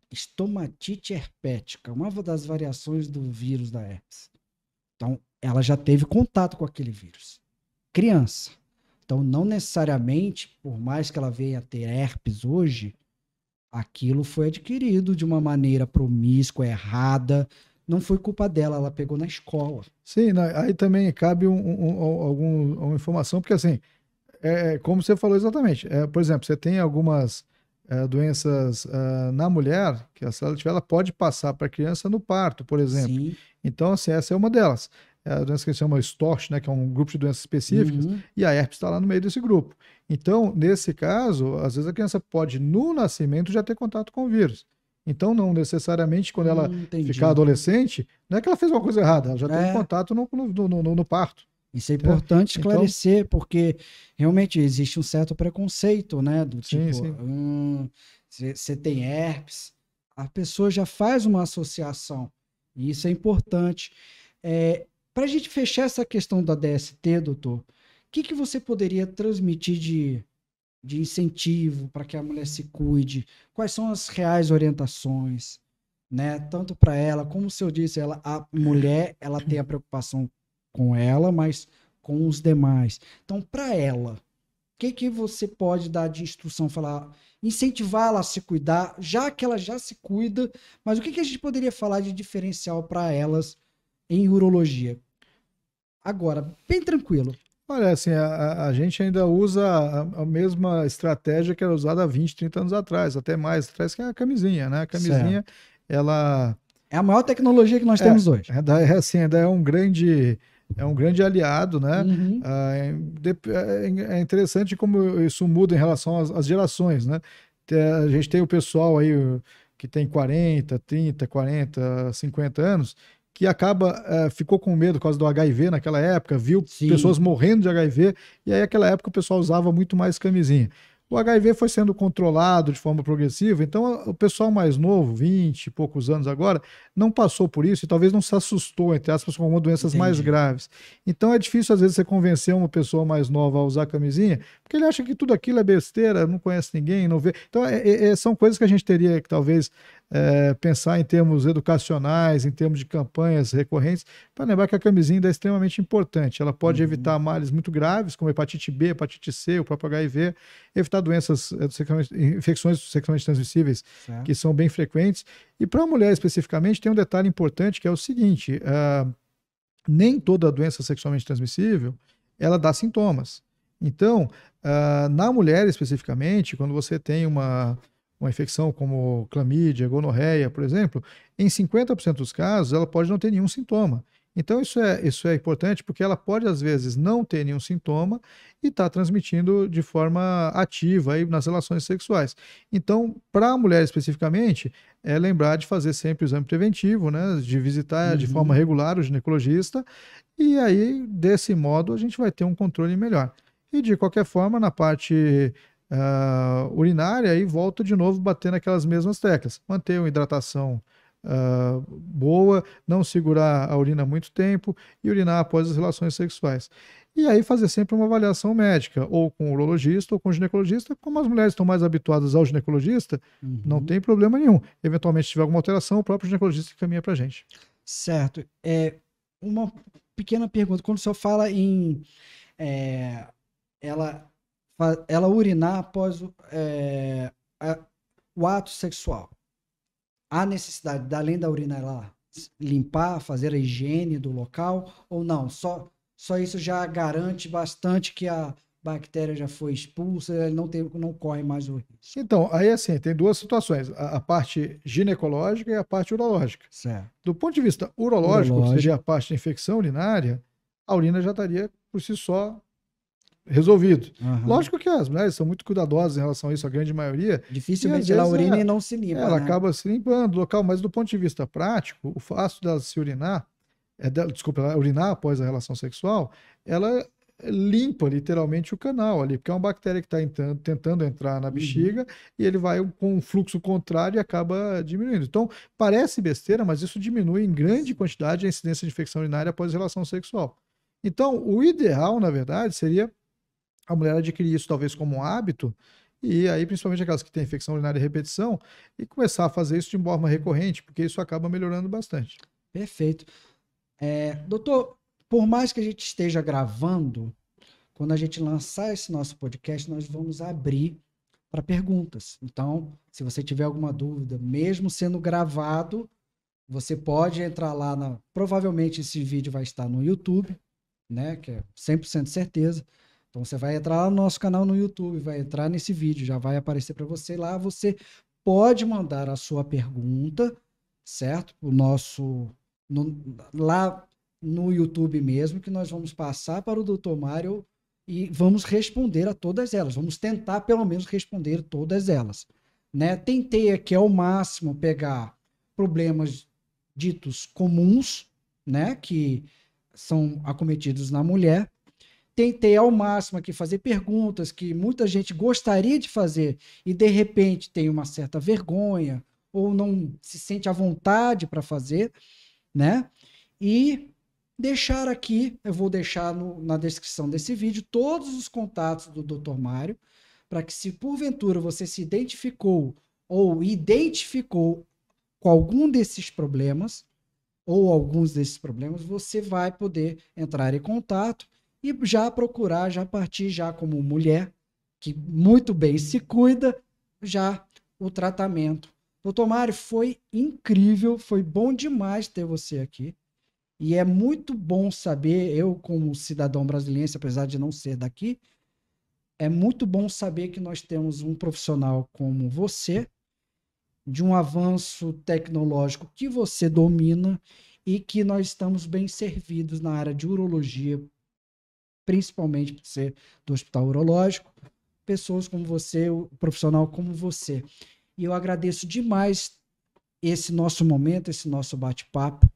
estomatite herpética, uma das variações do vírus da herpes. Então, ela já teve contato com aquele vírus. Criança. Então, não necessariamente, por mais que ela venha a ter herpes hoje, aquilo foi adquirido de uma maneira promíscua, errada. Não foi culpa dela, ela pegou na escola. Sim, aí também cabe alguma informação, porque assim, como você falou exatamente, por exemplo, você tem algumas doenças na mulher, que se ela tiver, ela pode passar para a criança no parto, por exemplo. Sim. Então, assim, essa é uma delas. É a doença que se chama STORCH, né, que é um grupo de doenças específicas, e a herpes está lá no meio desse grupo. Então, nesse caso, às vezes a criança pode, no nascimento, já ter contato com o vírus. Então, não necessariamente, quando ela ficar adolescente, não é que ela fez uma coisa errada, ela já teve contato no parto. Isso é importante esclarecer, porque realmente existe um certo preconceito, né? Do tipo, você tem herpes, a pessoa já faz uma associação, e isso é importante. Para a gente fechar essa questão da DST, doutor, o que você poderia transmitir de incentivo para que a mulher se cuide? Quais são as reais orientações, né? Tanto para ela, como o senhor disse, a mulher ela tem a preocupação com ela, mas com os demais. Então, para ela, o que você pode dar de instrução? Falar, incentivá-la a se cuidar, já que ela já se cuida, mas o que a gente poderia falar de diferencial para elas em urologia? Agora, bem tranquilo. Olha, assim, a gente ainda usa a mesma estratégia que era usada há 20, 30 anos atrás, até mais atrás, que é a camisinha, né? A camisinha, Certo. ela É a maior tecnologia que nós é, temos hoje. assim, ainda é um grande aliado, né? Uhum. É interessante como isso muda em relação às gerações, né? A gente tem o pessoal aí que tem 40, 30, 40, 50 anos, que acaba, ficou com medo por causa do HIV naquela época, viu pessoas Sim, morrendo de HIV, e aí naquela época o pessoal usava muito mais camisinha. O HIV foi sendo controlado de forma progressiva, então o pessoal mais novo, 20 e poucos anos agora, não passou por isso e talvez não se assustou, entre aspas, com algumas doenças mais entendi. graves. Então é difícil, às vezes, você convencer uma pessoa mais nova a usar camisinha, porque ele acha que tudo aquilo é besteira, não conhece ninguém, não vê. Então, são coisas que a gente teria que, talvez, pensar em termos educacionais, em termos de campanhas recorrentes, para lembrar que a camisinha ainda é extremamente importante. Ela pode Uhum. evitar males muito graves, como hepatite B, hepatite C, o próprio HIV, evitar doenças, infecções sexualmente transmissíveis, Certo. que são bem frequentes. E para a mulher especificamente, tem um detalhe importante que é o seguinte: nem toda doença sexualmente transmissível ela dá sintomas. Então, na mulher especificamente, quando você tem uma infecção como clamídia, gonorreia, por exemplo, em 50% dos casos ela pode não ter nenhum sintoma. Então, isso é importante porque ela pode, às vezes, não ter nenhum sintoma e estar transmitindo de forma ativa aí nas relações sexuais. Então, para a mulher especificamente, é lembrar de fazer sempre o exame preventivo, né, de visitar de forma Uhum. regular o ginecologista, e aí, desse modo, a gente vai ter um controle melhor. E de qualquer forma, na parte urinária, aí volta de novo batendo aquelas mesmas teclas. Manter uma hidratação boa, não segurar a urina muito tempo e urinar após as relações sexuais. E aí fazer sempre uma avaliação médica, ou com o urologista ou com o ginecologista. Como as mulheres estão mais habituadas ao ginecologista, não Uhum. tem problema nenhum. Eventualmente, se tiver alguma alteração, o próprio ginecologista encaminha para a gente. Certo. Uma pequena pergunta. Quando o senhor fala em é, ela, ela urinar após o ato sexual, há necessidade, além da urina, ela limpar, fazer a higiene do local ou não? Só isso já garante bastante que a bactéria já foi expulsa, ele não corre mais o risco. Então, aí assim, tem duas situações, a parte ginecológica e a parte urológica. Certo. Do ponto de vista urológico, que seria a Urológico. parte da infecção urinária, a urina já estaria por si só resolvido. Aham. Lógico que as mulheres são muito cuidadosas em relação a isso, a grande maioria, e às Dificilmente ela vezes urina e não se limpa, ela né? acaba se limpando o local, mas do ponto de vista prático, o fato dela se urinar, desculpa, ela urinar após a relação sexual, ela limpa literalmente o canal ali, porque é uma bactéria que está tentando entrar na Uhum. bexiga e ele vai com um fluxo contrário e acaba diminuindo. Então, parece besteira, mas isso diminui em grande quantidade a incidência de infecção urinária após a relação sexual. Então, o ideal, na verdade, seria a mulher adquirir isso talvez como um hábito, e aí, principalmente aquelas que têm infecção urinária e repetição, e começar a fazer isso de forma recorrente, porque isso acaba melhorando bastante. Perfeito. Doutor, por mais que a gente esteja gravando, quando a gente lançar esse nosso podcast, nós vamos abrir para perguntas. Então, se você tiver alguma dúvida, mesmo sendo gravado, você pode entrar lá na. Provavelmente esse vídeo vai estar no YouTube, né? Que é 100% certeza. Então você vai entrar lá no nosso canal no YouTube, vai entrar nesse vídeo, já vai aparecer para você lá. Você pode mandar a sua pergunta, certo? O nosso. Lá no YouTube mesmo, que nós vamos passar para o Dr. Mário e vamos responder a todas elas. Vamos tentar, pelo menos, responder todas elas. Né? Tentei aqui ao máximo pegar problemas ditos comuns, né, que são acometidos na mulher. Tentei ao máximo aqui fazer perguntas que muita gente gostaria de fazer e de repente tem uma certa vergonha ou não se sente à vontade para fazer, né? E deixar aqui, eu vou deixar na descrição desse vídeo todos os contatos do Dr. Mário, para que se porventura você se identificou ou identificou com algum desses problemas, ou alguns desses problemas, você vai poder entrar em contato e já procurar, já partir já como mulher, que muito bem se cuida, já o tratamento. Doutor Mário, foi incrível, foi bom demais ter você aqui. E é muito bom saber, eu como cidadão brasileiro, apesar de não ser daqui, é muito bom saber que nós temos um profissional como você, de um avanço tecnológico que você domina e que nós estamos bem servidos na área de urologia, principalmente por ser do Hospital Urológico, pessoas como você, o profissional como você. E eu agradeço demais esse nosso momento, esse nosso bate-papo,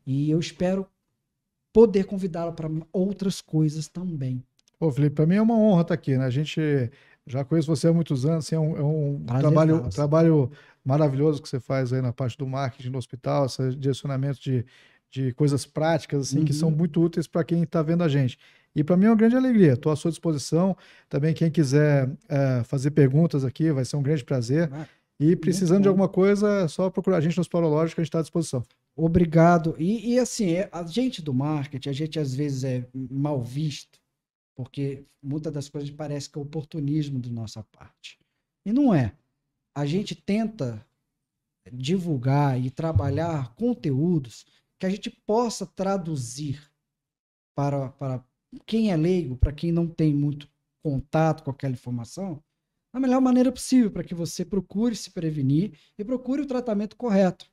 e eu espero poder convidá-lo para outras coisas também. Ô, Felipe, para mim é uma honra estar aqui, né? A gente já conheço você há muitos anos, assim, é um trabalho maravilhoso que você faz aí na parte do marketing no hospital, esse direcionamento de coisas práticas, assim, que são muito úteis para quem está vendo a gente. E para mim é uma grande alegria, estou à sua disposição. Também quem quiser fazer perguntas aqui, vai ser um grande prazer. E precisando de alguma coisa, é só procurar a gente no Hospital Urológico, que a gente está à disposição. Obrigado. E assim, a gente do marketing, a gente às vezes é mal visto, porque muitas das coisas parece que é oportunismo da nossa parte. E não é. A gente tenta divulgar e trabalhar conteúdos que a gente possa traduzir para quem é leigo, para quem não tem muito contato com aquela informação, da melhor maneira possível, para que você procure se prevenir e procure o tratamento correto.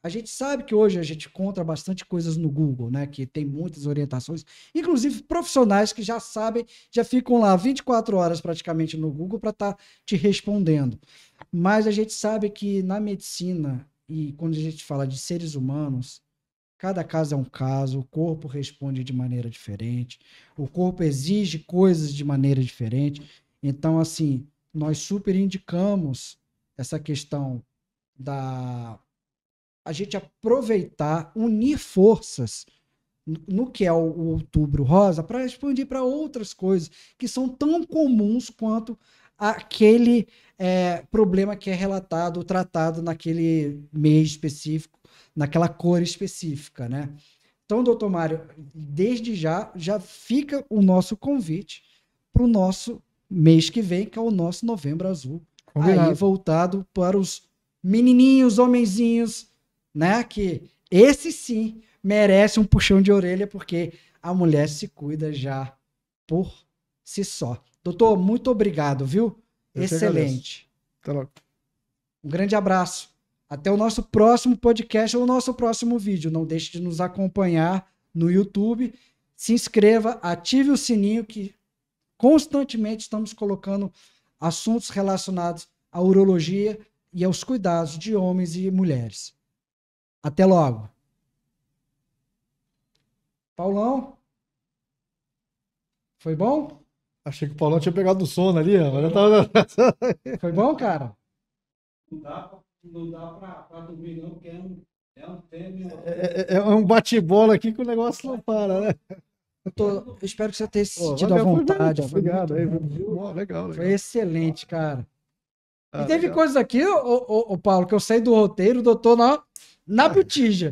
A gente sabe que hoje a gente encontra bastante coisas no Google, né? Que tem muitas orientações, inclusive profissionais que já sabem, já ficam lá 24 horas praticamente no Google para estar te respondendo. Mas a gente sabe que na medicina, e quando a gente fala de seres humanos, cada caso é um caso, o corpo responde de maneira diferente, o corpo exige coisas de maneira diferente. Então, assim, nós super indicamos essa questão da a gente aproveitar, unir forças no que é o Outubro Rosa para expandir para outras coisas que são tão comuns quanto aquele problema que é relatado, tratado naquele mês específico, naquela cor específica, né? Então, doutor Mário, desde já fica o nosso convite para o nosso mês que vem, que é o nosso Novembro Azul. Combinado. Aí voltado para os menininhos, homenzinhos, né? Que esse sim merece um puxão de orelha, porque a mulher se cuida já por si só. Doutor, muito obrigado, viu? Excelente. Até logo. Um grande abraço. Até o nosso próximo podcast ou o nosso próximo vídeo. Não deixe de nos acompanhar no YouTube. Se inscreva, ative o sininho, que constantemente estamos colocando assuntos relacionados à urologia e aos cuidados de homens e mulheres. Até logo. Paulão? Foi bom? Achei que o Paulão tinha pegado o sono ali. Foi bom, cara? Não dá pra dormir não, porque é um tema... É um bate-bola aqui que o negócio não para, né? Eu espero que você tenha sentido à vontade. Obrigado. Legal. Foi excelente, cara. E teve legal. Coisas aqui, ô Paulo, que eu saí do roteiro, o doutor na botija.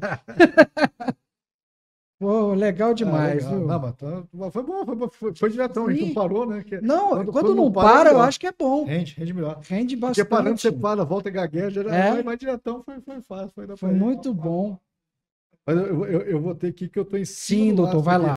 Pô, legal demais, legal. Viu? Não, foi bom, foi diretão, a gente não parou, né? Não, quando não para, eu acho que é bom. Rende melhor. Rende bastante. Porque parando, você para, volta e gagueja, vai diretão, foi fácil. Foi muito bom. Mas eu vou ter que ir, que eu tô em cima. Sim, doutor, vai lá.